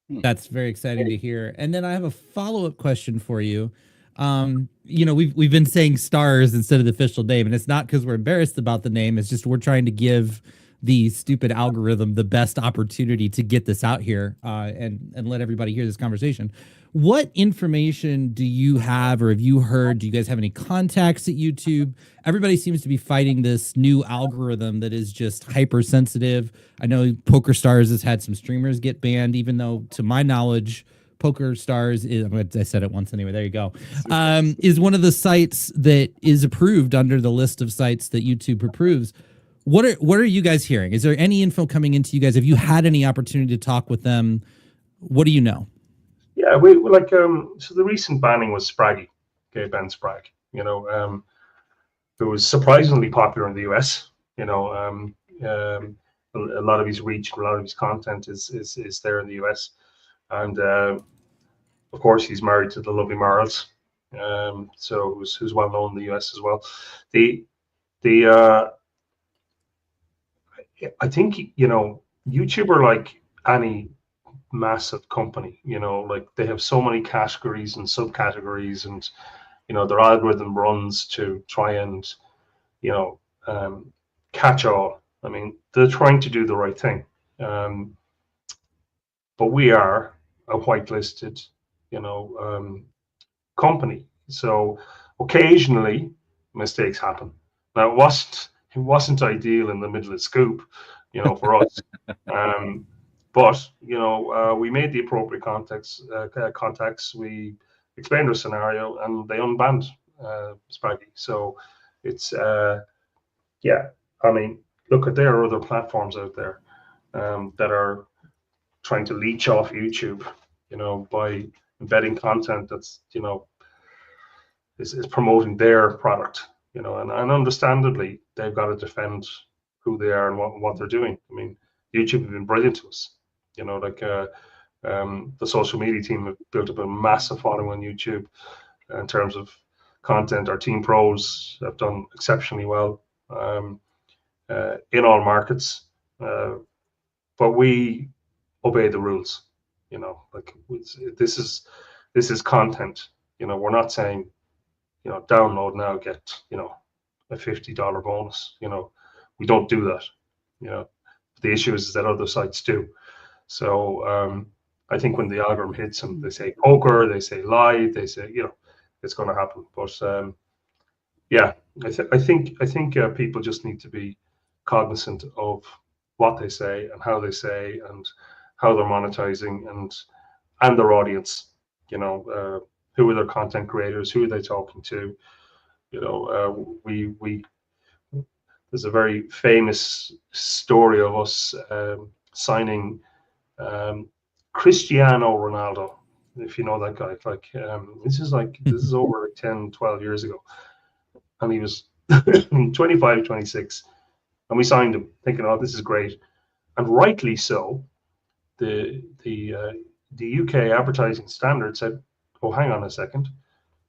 That's very exciting to hear. And then I have a follow-up question for you. We've been saying stars instead of the official name, and it's not because we're embarrassed about the name. It's just we're trying to give the stupid algorithm the best opportunity to get this out here and let everybody hear this conversation. What information do you have, or have you heard? Do you guys have any contacts at YouTube? Everybody seems to be fighting this new algorithm that is just hypersensitive. I know PokerStars has had some streamers get banned, even though, to my knowledge, PokerStars is, I said it once anyway, there you go, is one of the sites that is approved under the list of sites that YouTube approves. What are you guys hearing? Is there any info coming into you guys? Have you had any opportunity to talk with them? What do you know? Yeah, we like so the recent banning was Spraggy, Ben Spragg, who was surprisingly popular in the US. A lot of his reach, a lot of his content is there in the US, and of course he's married to the lovely Marls, so who's well known in the US as well. I think YouTube are like any massive company, like they have so many categories and subcategories, and their algorithm runs to try and catch all. I mean, they're trying to do the right thing, but we are a whitelisted company, so occasionally mistakes happen. Now it wasn't ideal in the middle of Scoop, for us. But we made the appropriate contacts. We explained our scenario, and they unbanned Spraggy. So it's I mean, look, there are other platforms out there that are trying to leech off YouTube, by embedding content that's is promoting their product, and understandably they've got to defend who they are and what they're doing. I mean, YouTube have been brilliant to us. The social media team have built up a massive following on YouTube in terms of content. Our team pros have done exceptionally well in all markets, but we obey the rules. This is content. We're not saying download now, get a $50 bonus. We don't do that. The issue is that other sites do. So I think when the algorithm hits them, they say poker, they say live, they say it's going to happen. But I think people just need to be cognizant of what they say and how they say and how they're monetizing and their audience. Who are their content creators? Who are they talking to? There's a very famous story of us signing Cristiano Ronaldo, if you know that guy. This is over 10, 12 years ago, and he was 25, 26, and we signed him thinking, oh, this is great, and rightly so. The UK advertising standard said, oh, hang on a second,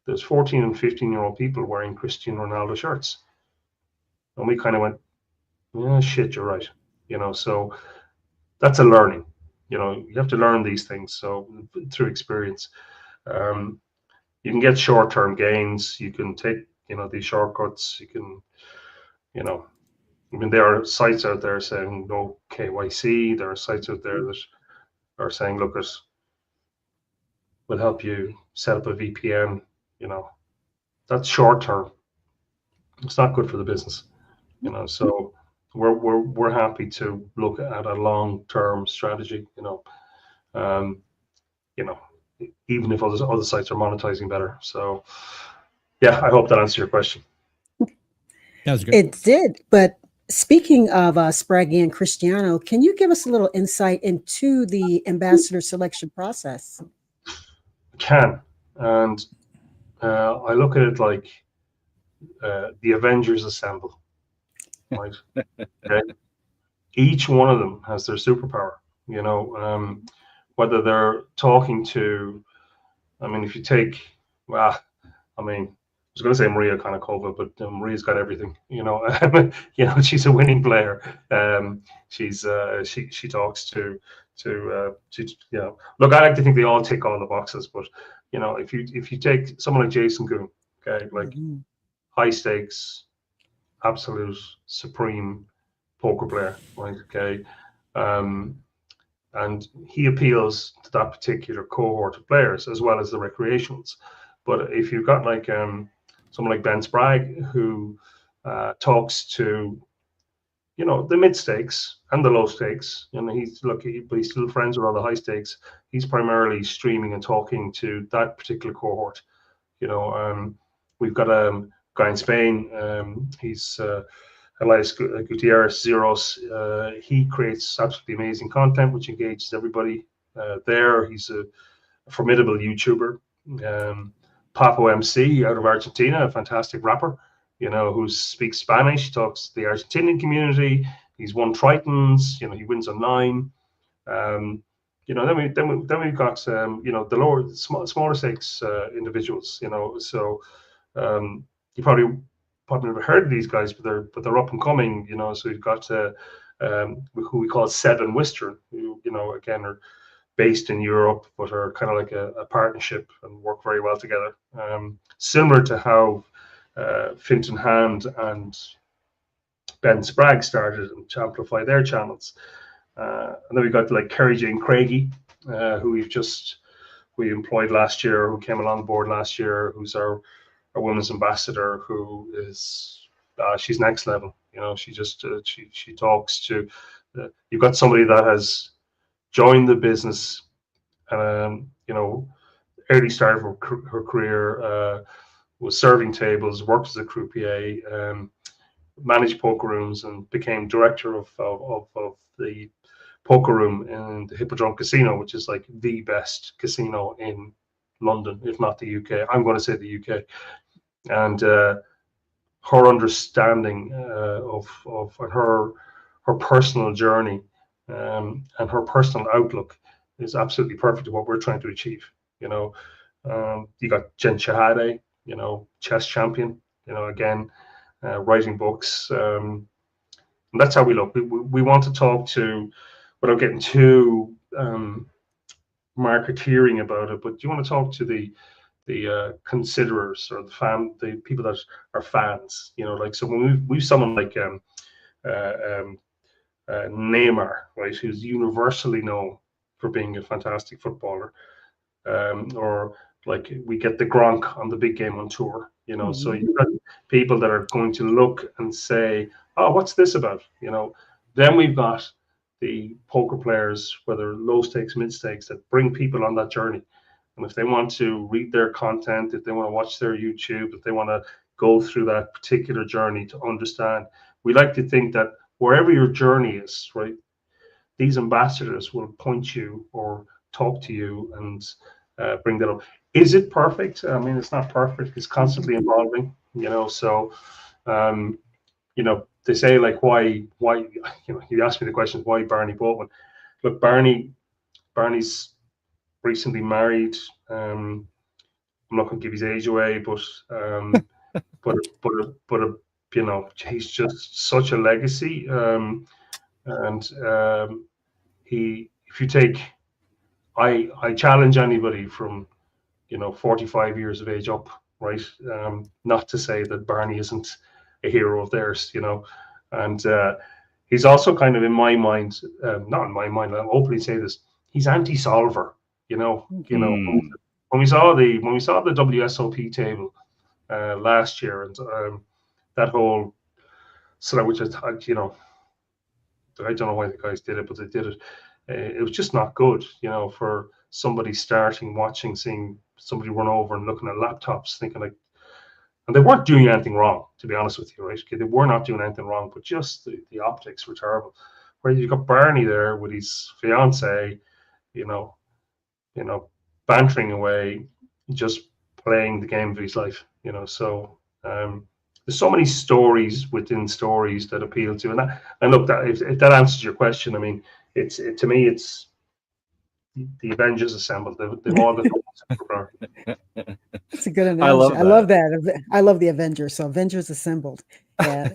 there's 14 and 15-year-old people wearing Cristiano Ronaldo shirts. And we kind of went, yeah, shit, you're right. So that's a learning. You have to learn these things. So through experience. You can get short-term gains. You can take, these shortcuts. You can, I mean, there are sites out there saying no KYC. There are sites out there that are saying, look, we'll help you set up a VPN. That's short-term. It's not good for the business. So we're happy to look at a long-term strategy. Even if other sites are monetizing better. So, yeah, I hope that answered your question. That was great. It did. But speaking of Spraggy and Cristiano, can you give us a little insight into the ambassador selection process? I can. And I look at it like the Avengers assemble. Right? Okay. Each one of them has their superpower. Whether they're talking to, I mean, if you take, I was going to say Maria Konnikova, but Maria's got everything. She's a winning player. She talks to Look, I like to think they all tick all the boxes, but if you take someone like Jason Goon, okay, like high stakes, absolute supreme poker player, right? Okay, and he appeals to that particular cohort of players as well as the recreationals. But if you've got like someone like Ben Sprague who talks to the mid stakes and the low stakes, he's lucky, but he's still friends with all the high stakes. He's primarily streaming and talking to that particular cohort. We've got a guy in Spain. He's Elias Gutierrez Zeros. He creates absolutely amazing content which engages everybody there. He's a formidable YouTuber. Papo MC out of Argentina, a fantastic rapper, who speaks Spanish. He talks to the Argentinian community. He's won Tritons. He wins online. Then we've got the smaller stakes individuals. So you probably never heard of these guys, but they're up and coming. So we've got who we call Seven Western, who again are based in Europe, but are kind of like a partnership and work very well together. Similar to how Fintan Hand and Ben Sprague started to amplify their channels. And then we got like Kerry Jane Craigie, who we employed last year, who came along board last year, who's our women's ambassador, who is she's next level. She just she talks to. You've got somebody that has joined the business, early start of her career, was serving tables, worked as a croupier, managed poker rooms, and became director of the poker room in the Hippodrome Casino, which is like the best casino in London, if not the UK. I'm going to say the UK. And her understanding of her personal journey and her personal outlook is absolutely perfect to what we're trying to achieve. You got Jen Shahade, chess champion, again, writing books. And that's how we look. We want to talk to, without getting too marketeering about it, but you want to talk to the considerers or the people that are fans. Like, so when we've someone like Neymar, right, who's universally known for being a fantastic footballer, or like we get the Gronk on the big game on tour, so you've got people that are going to look and say, oh, what's this about? Then we've got the poker players, whether low stakes, mid stakes, that bring people on that journey. And if they want to read their content, if they want to watch their YouTube, if they want to go through that particular journey to understand, we like to think that wherever your journey is, right, these ambassadors will point you or talk to you and bring that up. Is it perfect? I mean, it's not perfect. It's constantly evolving, so, they say like, why, you asked me the question, why Barney Baldwin? Look, Barney's recently married. I'm not going to give his age away, but he's just such a legacy. And if you take, I challenge anybody from 45 years of age up, right? Not to say that Barney isn't a hero of theirs, and he's also kind of in my mind, not in my mind, I'll openly say this, he's anti-solver, Mm. when we saw the WSOP table last year, and that whole sort of, which I don't know why the guys did it, but they did it. It was just not good, for somebody starting, watching, seeing somebody run over and looking at laptops, thinking like, and they weren't doing anything wrong, to be honest with you, right? Okay, they were not doing anything wrong, but just the optics were terrible. Where you got Barney there with his fiance, you know, bantering away, just playing the game of his life, So there's so many stories within stories that appeal to, and look, that if that answers your question, I mean, to me, it's the Avengers assembled. They've all got superpower. It's a good I love analogy. I love that. I love the Avengers. So Avengers assembled. Yeah.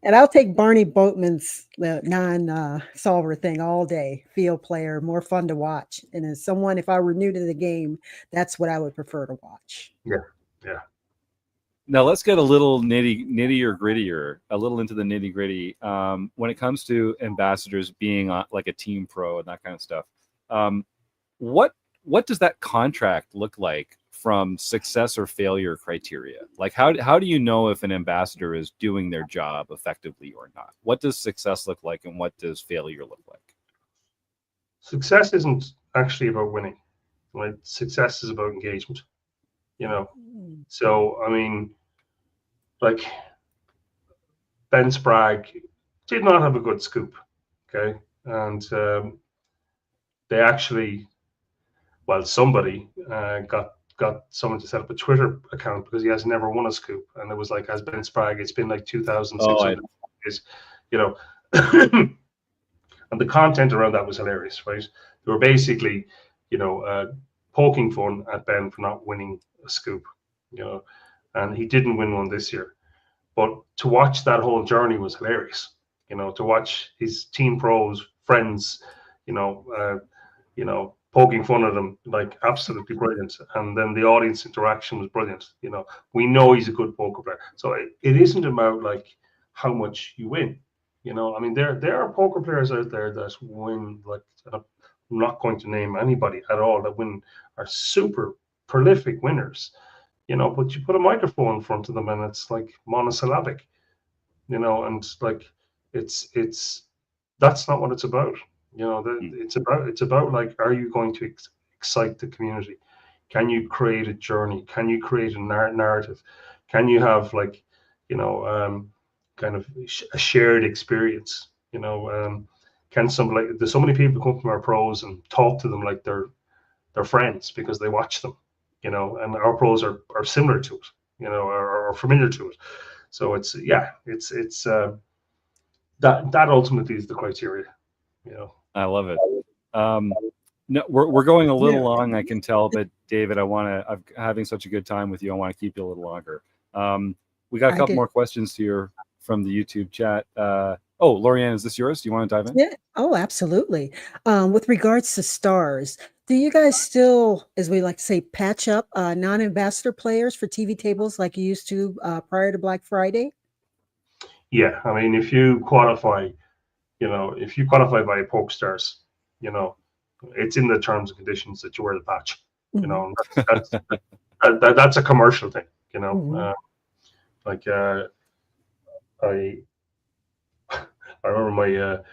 And I'll take Barney Boatman's non-solver thing all day. Field player, more fun to watch. And as someone, if I were new to the game, that's what I would prefer to watch. Yeah. Now let's get a little nitty or grittier, a little into the nitty gritty. When it comes to ambassadors being like a team pro and that kind of stuff, what does that contract look like from success or failure criteria? Like how do you know if an ambassador is doing their job effectively or not? What does success look like, and what does failure look like? Success isn't actually about winning, right? Success is about engagement, So, I mean, like Ben Sprague did not have a good scoop, okay? And they actually, well, somebody got someone to set up a Twitter account because he has never won a scoop. And it was like, as Ben Sprague, it's been like 2,600 days, And the content around that was hilarious, right? They were basically, poking fun at Ben for not winning a scoop, and he didn't win one this year. But to watch that whole journey was hilarious, to watch his team pros, friends, poking fun at him, like absolutely brilliant. And then the audience interaction was brilliant. We know he's a good poker player. So it isn't about like how much you win. I mean, there are poker players out there that win, like, I'm not going to name anybody at all that are super prolific winners, but you put a microphone in front of them and it's like monosyllabic, and like it's that's not what it's about. It's about like, are you going to excite the community? Can you create a journey? Can you create a narrative? Can you have like, kind of a shared experience? Can somebody, there's so many people come from our pros and talk to them like they're friends because they watch them, and our pros are similar to it, or familiar to it. So it's that ultimately is the criteria, I love it. No, we're going a little long, I can tell, but David, I'm having such a good time with you. I want to keep you a little longer. We got a couple more questions here from the YouTube chat. Lorianne, is this yours? Do you want to dive in? Yeah. Oh, absolutely. With regards to stars, do you guys still, as we like to say, patch up non-ambassador players for TV tables like you used to prior to Black Friday? Yeah, I mean, if you qualify by PokeStars, it's in the terms and conditions that you wear the patch. That's a commercial thing. I remember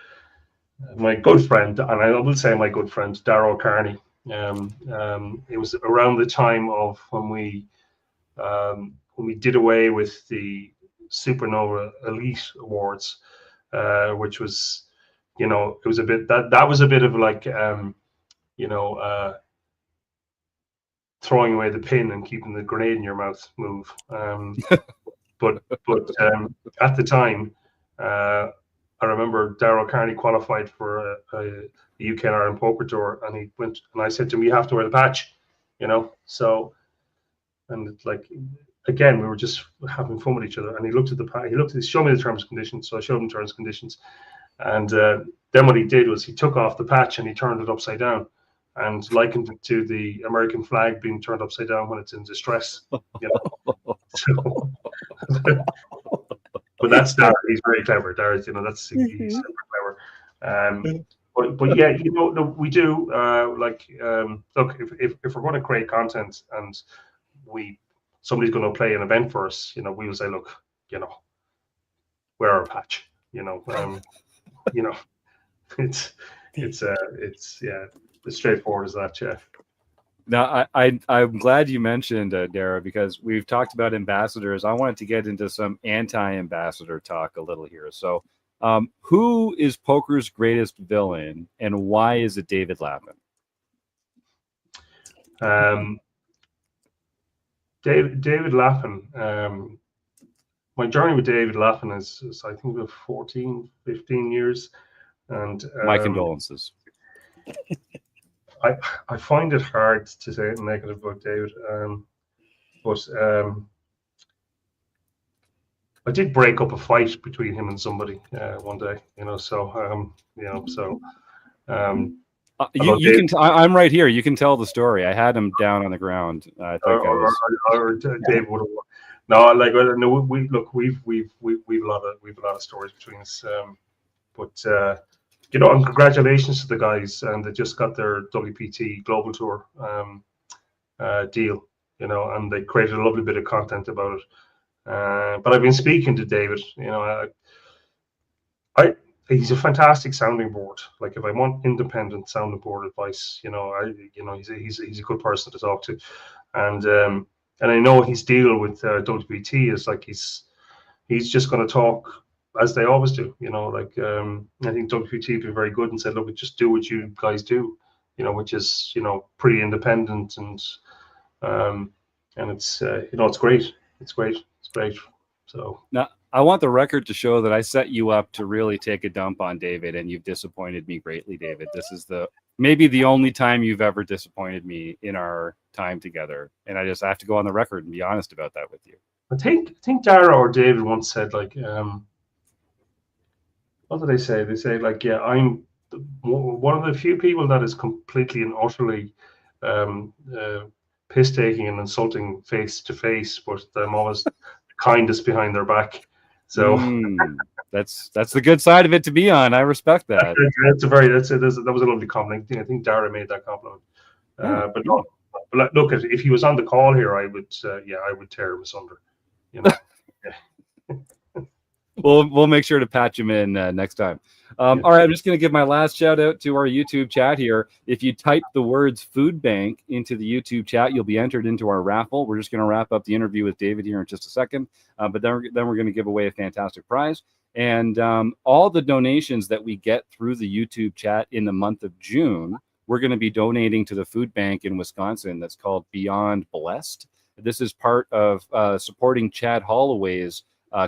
my good friend, and I will say my good friend Darryl Carney. It was around the time of when we did away with the Supernova Elite Awards, which was, it was a bit that was a bit of like, throwing away the pin and keeping the grenade in your mouth move. But at the time, I remember Darryl Carney qualified for the UK and Ireland Poker Tour, and he went, and I said to him, "You have to wear the patch," So, and like, again, we were just having fun with each other, and he looked at he showed me the terms and conditions, so I showed him terms and conditions, and then what he did was he took off the patch and he turned it upside down, and likened it to the American flag being turned upside down when it's in distress. You know, so, but that's Dara. He's very clever. Dara's, he's super clever. But yeah, no, we do look, if we're going to create content and somebody's going to play an event for us, we will say, look, wear our patch. It's as straightforward as that. Yeah. Now, I'm glad you mentioned Dara, because we've talked about ambassadors. I wanted to get into some anti-ambassador talk a little here. So, who is poker's greatest villain, and why is it David Lappin? David Lappin. My journey with David Lappin is I think about 14, 15 years, and my condolences. I find it hard to say anything negative about David, but I did break up a fight between him and somebody one day, you can. I'm right here. You can tell the story. I had him down on the ground. I think David would have. No, we've a lot of stories between us, but. And congratulations to the guys, and they just got their WPT Global Tour deal, and they created a lovely bit of content about it. But I've been speaking to David, he's a fantastic sounding board. Like, if I want independent sounding board advice, he's a good person to talk to, and I know his deal with WPT is like he's just going to talk as they always do, I think WPT been very good and said, look, just do what you guys do, which is, pretty independent, and it's, it's great. It's great. So now I want the record to show that I set you up to really take a dump on David, and you've disappointed me greatly, David. This is maybe the only time you've ever disappointed me in our time together. And I have to go on the record and be honest about that with you. I think Dara or David once said, like, what do they say? They say, like, yeah, I'm one of the few people that is completely and utterly piss taking and insulting face to face, but I'm always the kindest behind their back. So that's the good side of it to be on. I respect that. That was a lovely compliment. I think Dara made that compliment. But look, if he was on the call here, I would tear him asunder. Yeah. We'll make sure to patch him in next time. All right, I'm just going to give my last shout out to our YouTube chat here. If you type the words food bank into the YouTube chat, you'll be entered into our raffle. We're just going to wrap up the interview with David here in just a second, but then we're going to give away a fantastic prize. And all the donations that we get through the YouTube chat in the month of June, we're going to be donating to the food bank in Wisconsin that's called Beyond Blessed. This is part of supporting Chad Holloway's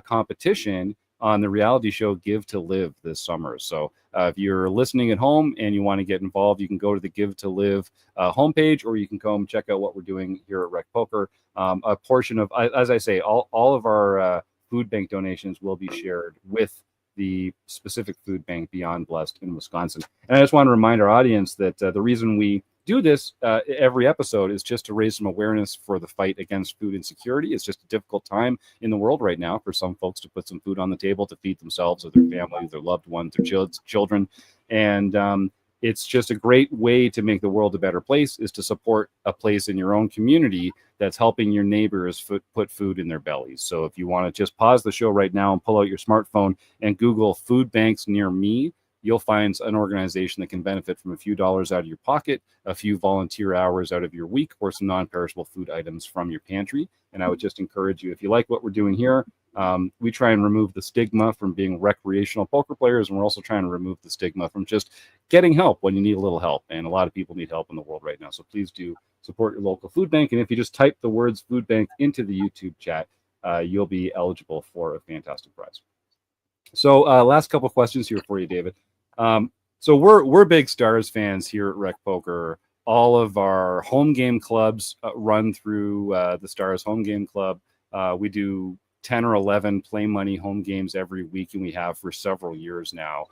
competition on the reality show Give to Live this summer. So if you're listening at home and you want to get involved, you can go to the Give to Live homepage, or you can come check out what we're doing here at Rec Poker. A portion of, as I say, all of our food bank donations will be shared with the specific food bank Beyond Blessed in Wisconsin. And I just want to remind our audience that the reason we do this every episode is just to raise some awareness for the fight against food insecurity. It's just a difficult time in the world right now for some folks to put some food on the table to feed themselves or their family, their loved ones, their children. And it's just a great way to make the world a better place, is to support a place in your own community that's helping your neighbors put food in their bellies. So if you want to just pause the show right now and pull out your smartphone and Google food banks near me, you'll find an organization that can benefit from a few dollars out of your pocket, a few volunteer hours out of your week, or some non-perishable food items from your pantry. And I would just encourage you, if you like what we're doing here, we try and remove the stigma from being recreational poker players, and we're also trying to remove the stigma from just getting help when you need a little help. And a lot of people need help in the world right now. So please do support your local food bank. And if you just type the words food bank into the YouTube chat, you'll be eligible for a fantastic prize. So last couple questions here for you, David. So we're big Stars fans here at Rec Poker. All of our home game clubs run through the Stars Home Game Club. We do 10 or 11 play money home games every week, and we have for several years now.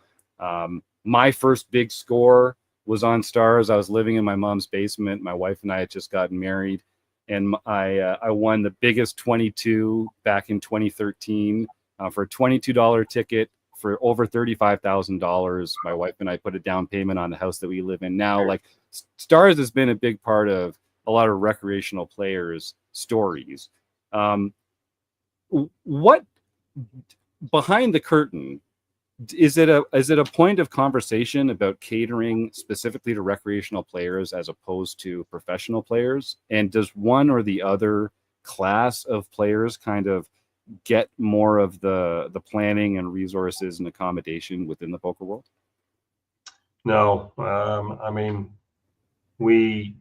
My first big score was on Stars. I was living in my mom's basement. My wife and I had just gotten married, and I won the biggest 22 back in 2013 for a $22 ticket for over $35,000. My wife and I put a down payment on the house that we live in now. Like, Stars has been a big part of a lot of recreational players' stories. What behind the curtain? Is it a point of conversation about catering specifically to recreational players as opposed to professional players? And does one or the other class of players kind of get more of the planning and resources and accommodation within the poker world? No, I mean, the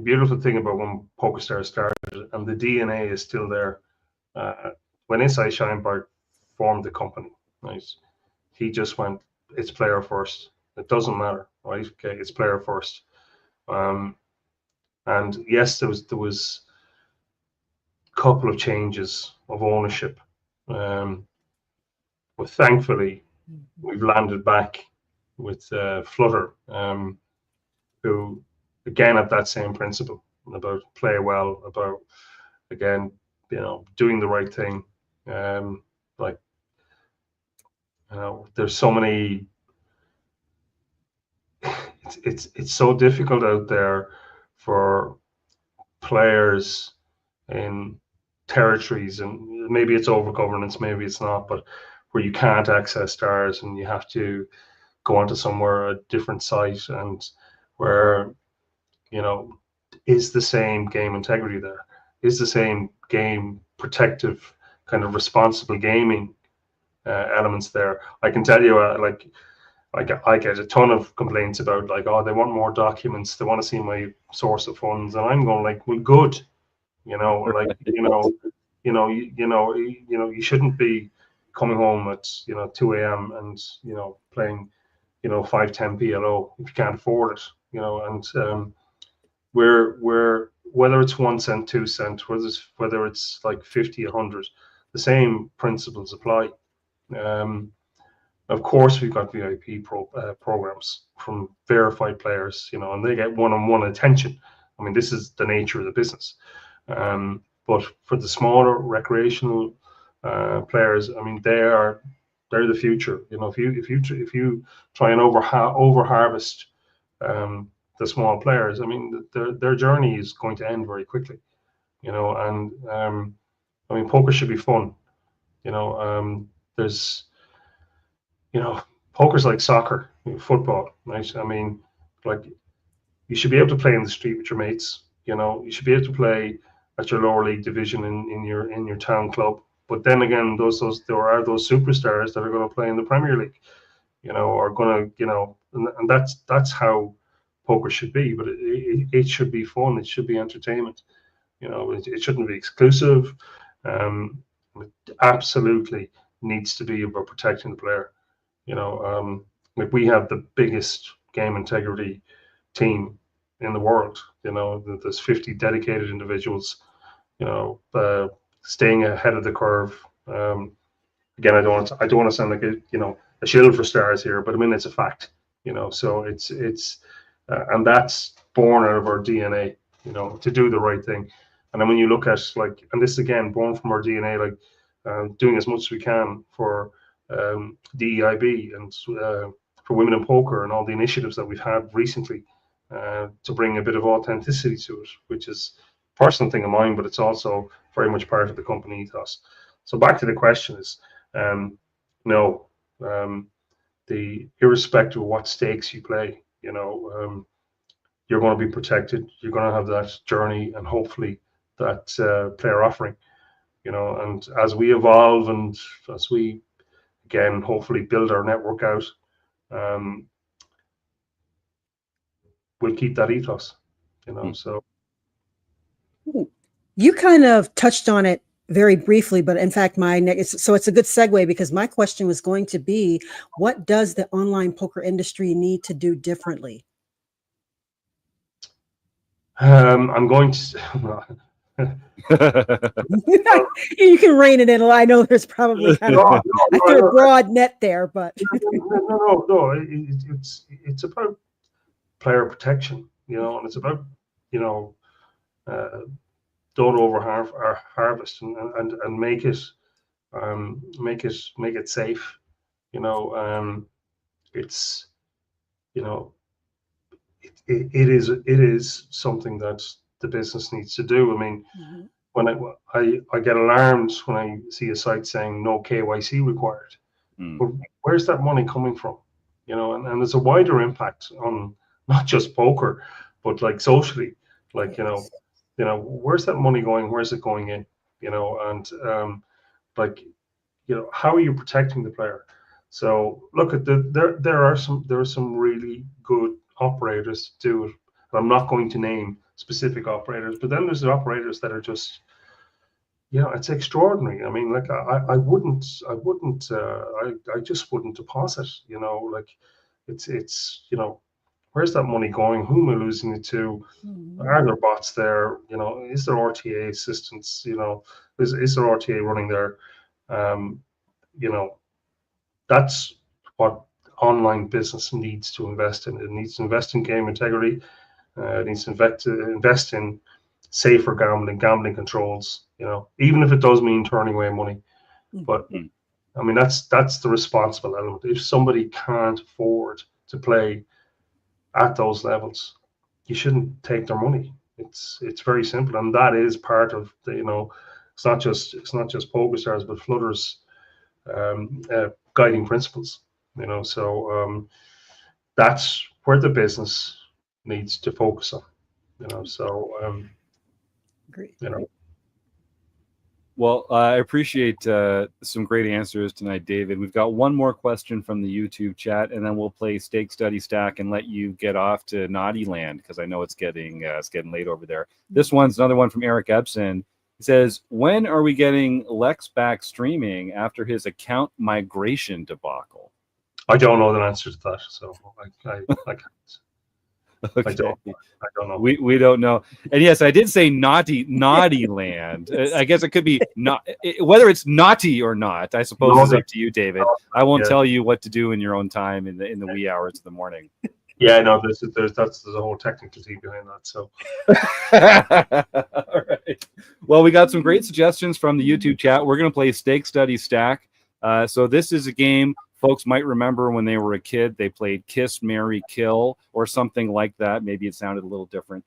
beautiful thing about when PokerStars started, and the DNA is still there. When Inside Shineberg formed the company, right? He just went, it's player first. It doesn't matter, right? Okay, it's player first. And yes, there was a couple of changes of ownership, but thankfully we've landed back with Flutter, who again have that same principle about play well, about again, doing the right thing. Like, there's so many. It's so difficult out there for players in territories, and maybe it's over governance, maybe it's not, but where you can't access Stars and you have to go onto somewhere, a different site, and where is the same game integrity there? Is the same game protective, kind of responsible gaming elements there? I can tell you, I get a ton of complaints about, like, oh, they want more documents, they want to see my source of funds, and I'm going, like, well, good, like, you shouldn't be coming home at 2 a.m. and playing 5-10 PLO if you can't afford it, and we're whether it's 1 cent, 2 cent, whether it's like 50, 100, the same principles apply. Of course, we've got VIP programs from verified players, and they get one-on-one attention. I mean, this is the nature of the business. But for the smaller recreational players, I mean, they're the future. If you try and over harvest the small players, I mean, their journey is going to end very quickly. And I mean, poker should be fun. There's poker's like soccer, football, right? I mean, like, you should be able to play in the street with your mates. You should be able to play at your lower league division in your town club. But then again, there are those superstars that are going to play in the Premier League, are going to, and that's how poker should be. But it should be fun. It should be entertainment. It shouldn't be exclusive. It absolutely needs to be about protecting the player. Like, we have the biggest game integrity team in the world. There's 50 dedicated individuals, staying ahead of the curve. Again, I don't want to sound like a shield for Stars here, but I mean, it's a fact. So it's and that's born out of our DNA. To do the right thing. And then when you look at, like, and this again born from our DNA, like, doing as much as we can for DEIB and for women in poker and all the initiatives that we've had recently to bring a bit of authenticity to it, which is a personal thing of mine, but it's also very much part of the company ethos. So back to the question is, no, the irrespective of what stakes you play, you're going to be protected. You're going to have that journey and hopefully that player offering, and as we evolve and as we, again, hopefully build our network out, we'll keep that ethos, so. You kind of touched on it very briefly, but in fact, so it's a good segue, because my question was going to be, what does the online poker industry need to do differently? I'm going to, You can rein it in. I know there's probably kind of I threw a broad net there, but no. It's about player protection, and it's about don't over harvest and make it safe. It's it is something that the business needs to do. I mean, when I get alarmed when I see a site saying no KYC required. But where's that money coming from? And there's a wider impact on not just poker, but like socially, like where's that money going? Where's it going in? And how are you protecting the player? So look at there are some really good operators to do it. I'm not going to name specific operators, but then there's the operators that are just, it's extraordinary. I mean, like I just wouldn't deposit. Like it's where's that money going? Who am I losing it to? Are there bots there? Is there RTA assistance? Is there RTA running there? That's what online business needs to invest in. It needs to invest in game integrity. It needs to invest in safer gambling controls. Even if it does mean turning away money. But I mean, that's the responsible element. If somebody can't afford to play at those levels, you shouldn't take their money. It's very simple, and that is part of the it's not just PokerStars, but Flutter's guiding principles. So that's where the business needs to focus on. Great. Well, I appreciate some great answers tonight, David. We've got one more question from the YouTube chat, and then we'll play Stake, Study, Stack and let you get off to Naughty Land, because I know it's getting late over there. This one's another one from Eric Epson. He says, when are we getting Lex back streaming after his account migration debacle? I don't know the answer to that, so I can't. Okay. I don't know. We don't know. And yes, I did say naughty land. I guess it could be not, whether it's naughty or not, I suppose is up to you, David. I won't tell you what to do in your own time in the wee hours of the morning. Yeah, no, there's a whole technicality behind that. So all right. Well, we got some great suggestions from the YouTube chat. We're gonna play Stake, Study, Stack. So this is a game folks might remember when they were a kid. They played Kiss, Marry, Kill, or something like that. Maybe it sounded a little different.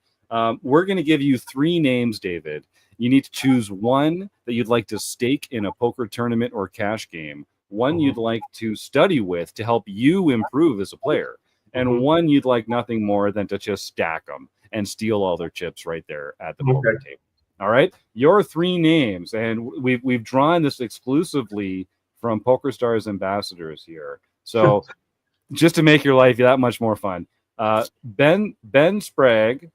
We're going to give you 3 names, David. You need to choose one that you'd like to stake in a poker tournament or cash game, one you'd like to study with to help you improve as a player, and one you'd like nothing more than to just stack them and steal all their chips right there at the poker table. All right? Your 3 names, and we've drawn this exclusively from PokerStars ambassadors here. So just to make your life that much more fun, Ben Sprague,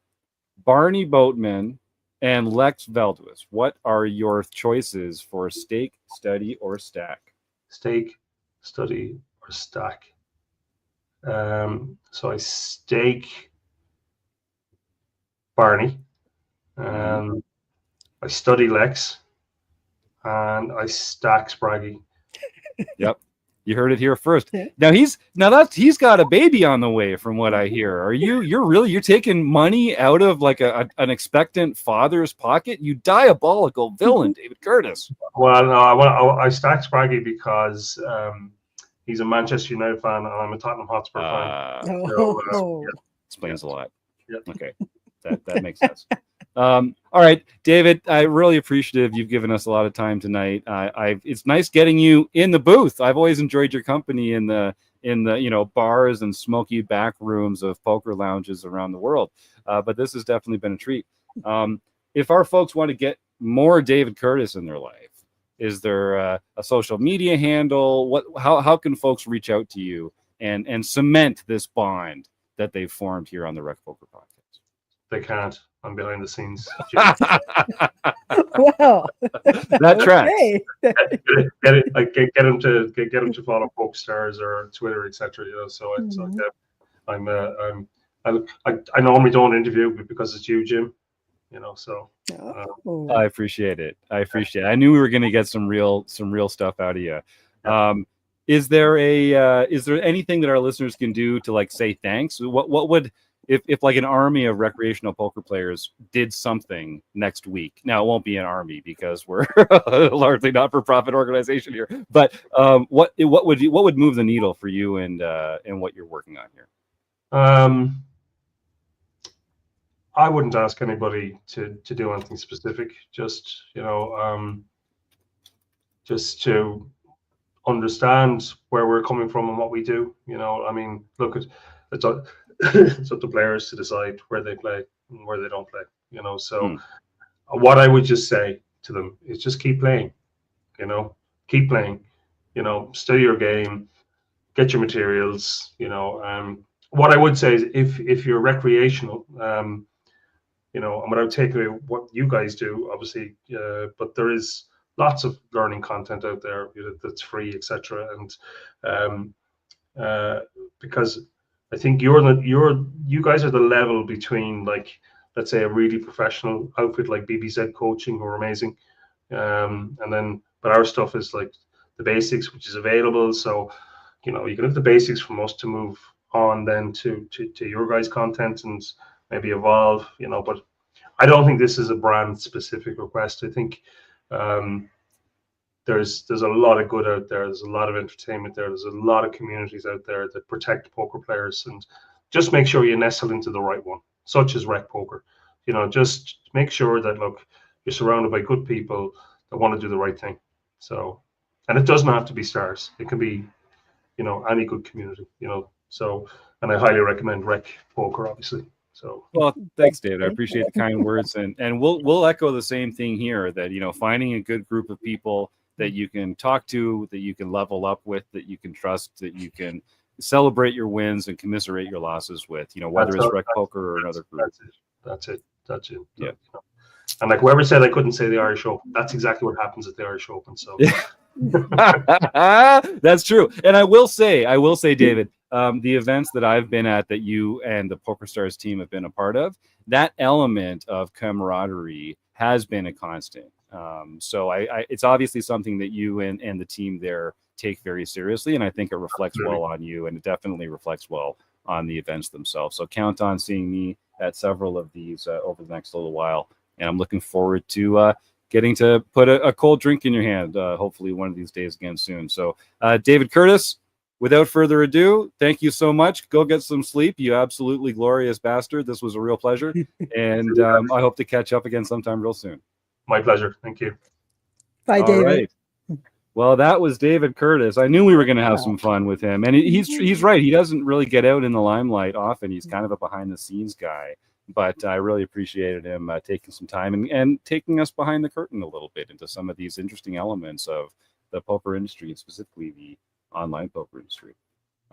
Barney Boatman, and Lex Veldwis. What are your choices for stake, study, or stack? Stake, study, or stack. So I stake Barney, I study Lex, and I stack Spraggy. Yep, you heard it here first. Now he's got a baby on the way, from what I hear. You're taking money out of like an expectant father's pocket? You diabolical villain, David Curtis. Well, no, I stacked Spraggy because he's a Manchester United fan and I'm a Tottenham Hotspur fan. Explains a lot. Yeah. Okay, that makes sense. All right, David, I'm really appreciative. You've given us a lot of time tonight. It's nice getting you in the booth. I've always enjoyed your company in the bars and smoky back rooms of poker lounges around the world. But this has definitely been a treat. If our folks want to get more David Curtis in their life, is there a social media handle? How can folks reach out to you and cement this bond that they've formed here on the Rec Poker Podcast? They can't. I'm behind the scenes. Wow. That tracks. Get him to follow PokerStars or Twitter, etc. So it's I normally don't interview because it's you, Jim. So Oh. I appreciate it. I knew we were going to get some real stuff out of you. Is there anything that our listeners can do to like say thanks? What would if like an army of recreational poker players did something next week? Now it won't be an army because we're a largely not-for-profit organization here. But what would move the needle for you and what you're working on here? I wouldn't ask anybody to do anything specific. Just just to understand where we're coming from and what we do. I mean, look, it's up to players to decide where they play and where they don't play. So what I would just say to them is just keep playing. Keep playing. Study your game, get your materials. What I would say is if you're recreational, and without taking away what you guys do, obviously, but there is lots of learning content out there that's free, etc. And because I think you guys are the level between, like, let's say a really professional outfit like BBZ Coaching, who are amazing, but our stuff is like the basics, which is available. So you can have the basics from us to move on then to your guys' content and maybe evolve. But I don't think this is a brand specific request. I think there's a lot of good out there. There's a lot of entertainment there. There's a lot of communities out there that protect poker players, and just make sure you nestle into the right one, such as Rec Poker. Just make sure that, look, you're surrounded by good people that want to do the right thing. So, and it doesn't have to be stars. It can be, any good community. So, and I highly recommend Rec Poker, obviously. So, well, thanks, David. I appreciate the kind words, and we'll echo the same thing here. That finding a good group of people that you can talk to, that you can level up with, that you can trust, that you can celebrate your wins and commiserate your losses with. Whether it's Rec Poker or another group. That's it. Yeah. And like whoever said I couldn't say the Irish Open, that's exactly what happens at the Irish Open. So. That's true. And I will say, David, the events that I've been at that you and the PokerStars team have been a part of, that element of camaraderie has been a constant. So it's obviously something that you and the team there take very seriously, and I think it reflects well on you, and it definitely reflects well on the events themselves. So count on seeing me at several of these over the next little while, and I'm looking forward to getting to put a cold drink in your hand, hopefully one of these days again soon. So David Curtis, without further ado, thank you so much. Go get some sleep, you absolutely glorious bastard. This was a real pleasure, and I hope to catch up again sometime real soon. My pleasure. Thank you. Bye, All David. right. Well, that was David Curtis. I knew we were going to have some fun with him, and he's right. He doesn't really get out in the limelight often. He's kind of a behind-the-scenes guy, but I really appreciated him taking some time and taking us behind the curtain a little bit into some of these interesting elements of the poker industry, and specifically the online poker industry.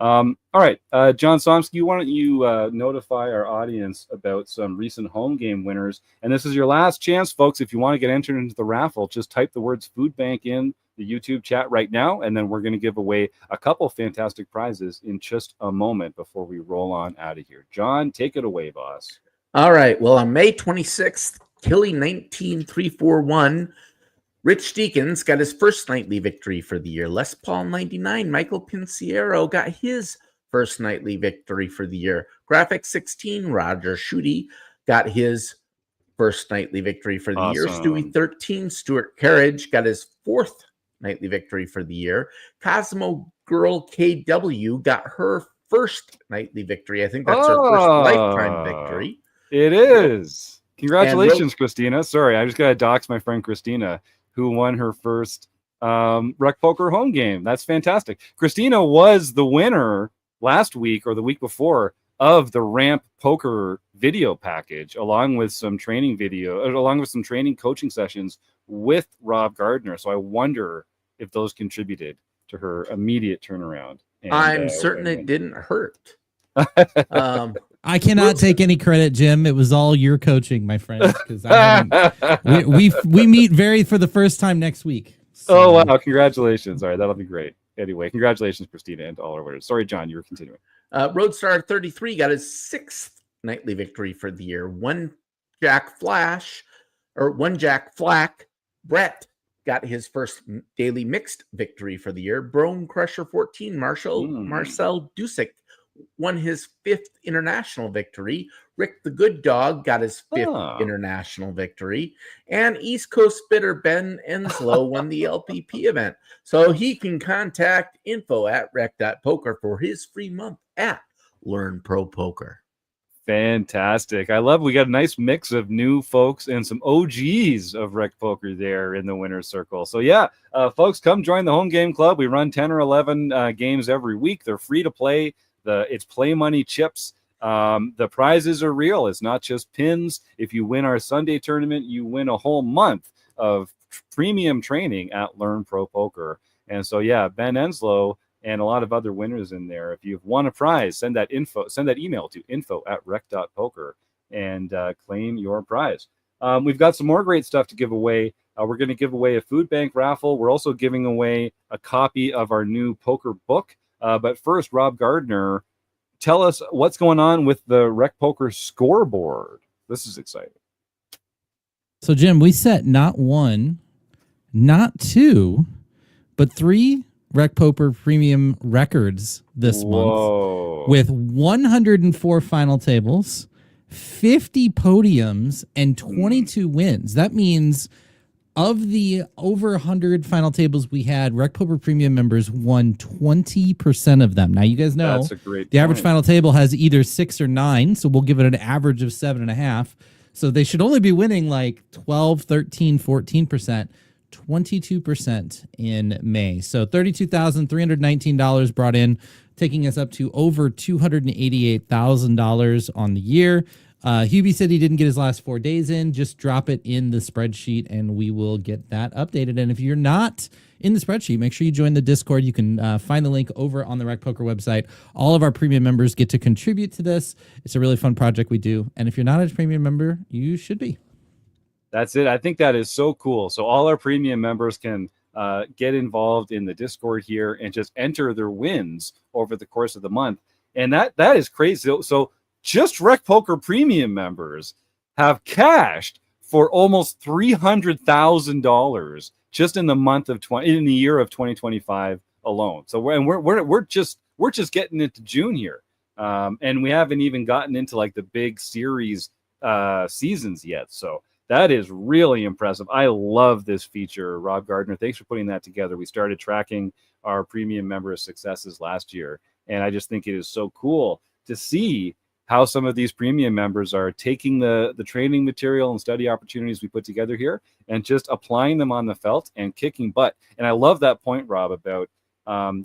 All right, John Somsky, why don't you notify our audience about some recent home game winners? And this is your last chance, folks. If you want to get entered into the raffle, just type the words Food Bank in the YouTube chat right now, and then we're going to give away a couple fantastic prizes in just a moment before we roll on out of here. John, take it away, boss. All right. Well, on May 26th, Killy 19341, Rich Deakins got his first nightly victory for the year. Les Paul 99, Michael Pinciero got his first nightly victory for the year. Graphic 16, Roger Schutte got his first nightly victory for the year. Stewie 13, Stuart Carriage got his fourth nightly victory for the year. Cosmo Girl KW got her first nightly victory. I think that's her first lifetime victory. It is. Congratulations, Christina. Sorry, I just got to dox my friend Christina, who won her first Rec Poker home game. That's fantastic. Christina was the winner last week or the week before of the Ramp Poker video package, along with some training coaching sessions with Rob Gardner. So I wonder if those contributed to her immediate turnaround. And, I'm certain it didn't hurt. I cannot take any credit, Jim. It was all your coaching, my friend. Because we meet for the first time next week. So. Oh wow! Congratulations! All right, that'll be great. Anyway, congratulations, Christina, and all our winners. Sorry, John, you were continuing. Roadstar 33 got his sixth nightly victory for the year. Jack Flack. Brett got his first daily mixed victory for the year. Brome Crusher 14, Marcel Dusick won his 5th international victory. Rick the Good Dog got his 5th international victory. And East Coast Spitter Ben Enslow won the LPP event. So he can contact info@rec.poker for his free month at Learn Pro Poker. Fantastic. I love we got a nice mix of new folks and some OGs of Rec Poker there in the winner's circle. So yeah, folks, come join the home game club. We run 10 or 11 games every week. They're free to play. It's play money chips. The prizes are real. It's not just pins. If you win our Sunday tournament, you win a whole month of premium training at Learn Pro Poker. And so yeah, Ben Enslow and a lot of other winners in there. If you've won a prize, send that email to info@rec.poker and claim your prize. We've got some more great stuff to give away. We're going to give away a food bank raffle. We're also giving away a copy of our new poker book. But first, Rob Gardner, tell us what's going on with the Rec Poker scoreboard. This is exciting. So, Jim, we set not 1, not 2, but 3 Rec Poker premium records this month with 104 final tables, 50 podiums, and 22 wins. That means of the over 100 final tables we had, Rec Poker premium members won 20% of them. Now, you guys know that's a great the average final table has either 6 or 9, so we'll give it an average of 7.5. So they should only be winning like 12, 13, 14%. 22% in May. So $32,319 brought in, taking us up to over $288,000 on the year. Hubie said he didn't get his last 4 days in. Just drop it in the spreadsheet and we will get that updated. And if you're not in the spreadsheet, make sure you join the Discord. You can find the link over on the Rec Poker website. All of our premium members get to contribute to this. It's a really fun project we do. And if you're not a premium member, you should be. That's it. I think that is so cool. So all our premium members can get involved in the Discord here and just enter their wins over the course of the month. And that is crazy. So just Rec Poker premium members have cashed for almost $300,000 just in the month of in the year of 2025 alone. So we're just getting into June here, and we haven't even gotten into like the big series seasons yet. So that is really impressive. I love this feature, Rob Gardner. Thanks for putting that together. We started tracking our premium member successes last year, and I just think it is so cool to see how some of these premium members are taking the training material and study opportunities we put together here and just applying them on the felt and kicking butt. And I love that point, Rob, about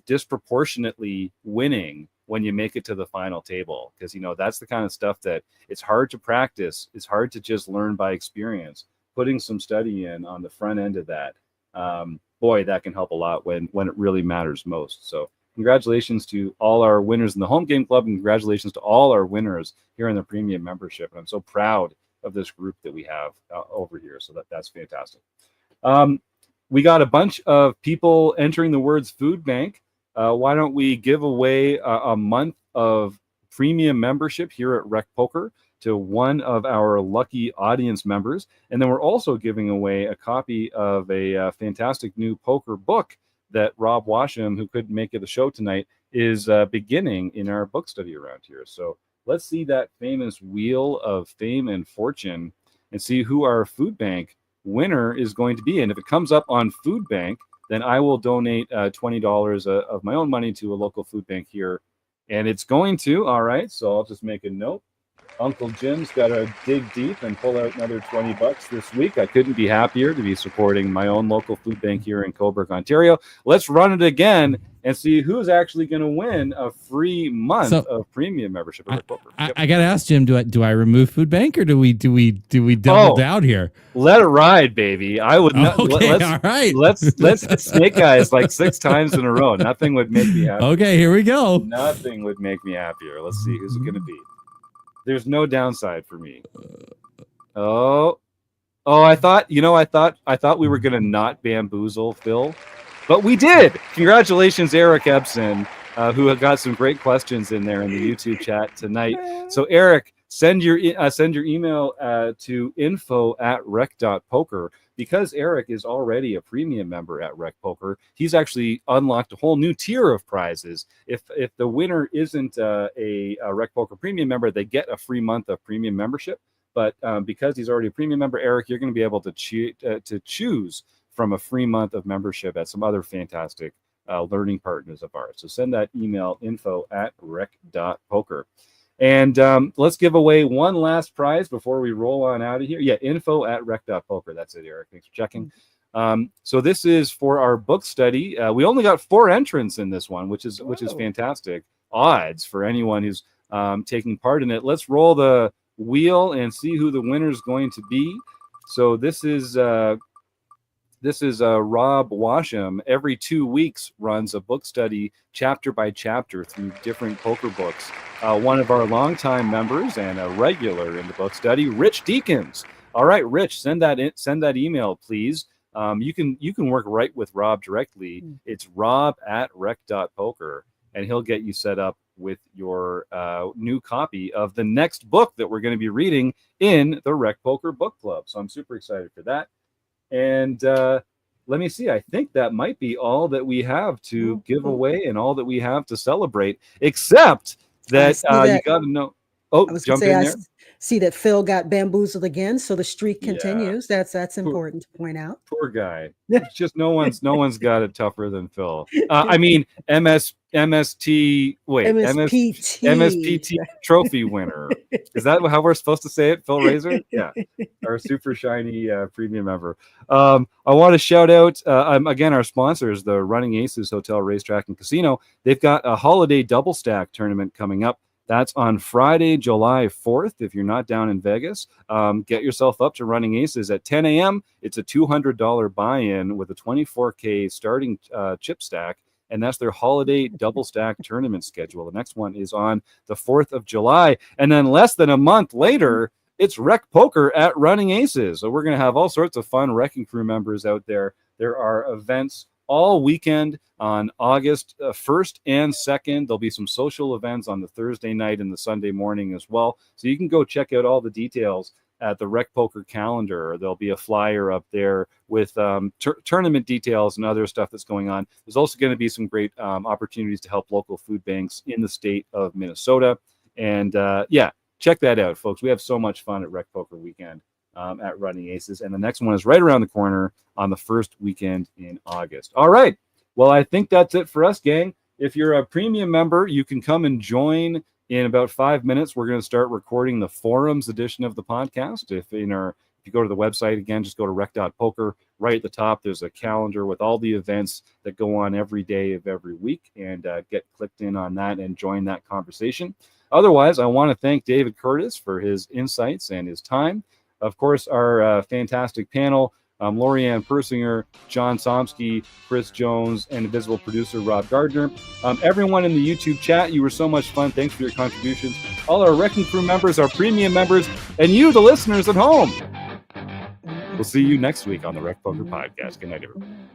disproportionately winning when you make it to the final table, because that's the kind of stuff that it's hard to practice. It's hard to just learn by experience. Putting some study in on the front end of that, boy, that can help a lot when it really matters most. So congratulations to all our winners in the home game club, and congratulations to all our winners here in the premium membership. And I'm so proud of this group that we have over here. So that's fantastic. We got a bunch of people entering the words food bank. Why don't we give away a month of premium membership here at Rec Poker to one of our lucky audience members. And then we're also giving away a copy of a fantastic new poker book that Rob Washam, who couldn't make it the show tonight, is beginning in our book study around here. So let's see that famous wheel of fame and fortune and see who our food bank winner is going to be. And if it comes up on food bank, then I will donate $20 of my own money to a local food bank here. And it's going to, all right, so I'll just make a note. Uncle Jim's got to dig deep and pull out another $20 this week. I couldn't be happier to be supporting my own local food bank here in Cobourg, Ontario. Let's run it again and see who's actually going to win a free month of premium membership. I got to ask Jim, do I remove food bank or do we double down here? Let it ride, baby. I would not. Okay, all right. Let's hit Snake Eyes like 6 times in a row. Nothing would make me happy. Okay, here we go. Nothing would make me happier. Let's see who's it going to be. There's no downside for me. I thought we were going to not bamboozle Phil, but we did. Congratulations, Eric Ebsen, who got some great questions in there in the YouTube chat tonight. So Eric, send your email to info@rec.poker. Because Eric is already a premium member at Rec Poker, he's actually unlocked a whole new tier of prizes. If the winner isn't a Rec Poker premium member, they get a free month of premium membership. But because he's already a premium member, Eric, you're going to be able to choose from a free month of membership at some other fantastic learning partners of ours. So send that email, info@rec.poker. And let's give away one last prize before we roll on out of here. Yeah, info@rec.poker. That's it, Eric. Thanks for checking. So this is for our book study. We only got 4 entrants in this one, which is fantastic odds for anyone who's taking part in it. Let's roll the wheel and see who the winner is going to be. So this is Rob Washam. Every 2 weeks runs a book study chapter by chapter through different poker books. One of our longtime members and a regular in the book study, Rich Deakins. All right, Rich, send that email, please. You can work right with Rob directly. It's rob@rec.poker, and he'll get you set up with your new copy of the next book that we're going to be reading in the Rec Poker Book Club. So I'm super excited for that. And let me see. I think that might be all that we have to give away and all that we have to celebrate, except that you got to know. Oh, jump in there. See that Phil got bamboozled again, so the streak continues. That's important to point out. Poor guy. It's just no one's got it tougher than Phil. I mean, MSPT trophy winner. Is that how we're supposed to say it? Phil Razor? Yeah, our super shiny premium member. I want to shout out again our sponsors, the Running Aces Hotel, Racetrack, and Casino. They've got a holiday double stack tournament coming up. That's on Friday, July 4th. If you're not down in Vegas, get yourself up to Running Aces at 10 a.m. It's a $200 buy-in with a 24K starting chip stack, and that's their holiday double stack tournament schedule. The next one is on the 4th of July, and then less than a month later, it's Rec Poker at Running Aces. So we're going to have all sorts of fun Wrecking Crew members out there. There are events all weekend on August 1st and 2nd. There'll be some social events on the Thursday night and the Sunday morning as well. So you can go check out all the details at the Rec Poker calendar. There'll be a flyer up there with tournament details and other stuff that's going on. There's also going to be some great opportunities to help local food banks in the state of Minnesota. And check that out, folks. We have so much fun at Rec Poker weekend at Running Aces. And the next one is right around the corner on the first weekend in August. All right. Well, I think that's it for us, gang. If you're a premium member, you can come and join in about 5 minutes. We're going to start recording the forums edition of the podcast. If you go to the website, again, just go to rec.poker. Right at the top, there's a calendar with all the events that go on every day of every week, and get clicked in on that and join that conversation. Otherwise, I want to thank David Curtis for his insights and his time. Of course, our fantastic panel, Lorianne Persinger, John Somsky, Chris Jones, and Invisible producer Rob Gardner. Everyone in the YouTube chat, you were so much fun. Thanks for your contributions. All our Wrecking Crew members, our premium members, and you, the listeners at home. We'll see you next week on the Rec Poker Podcast. Good night, everyone.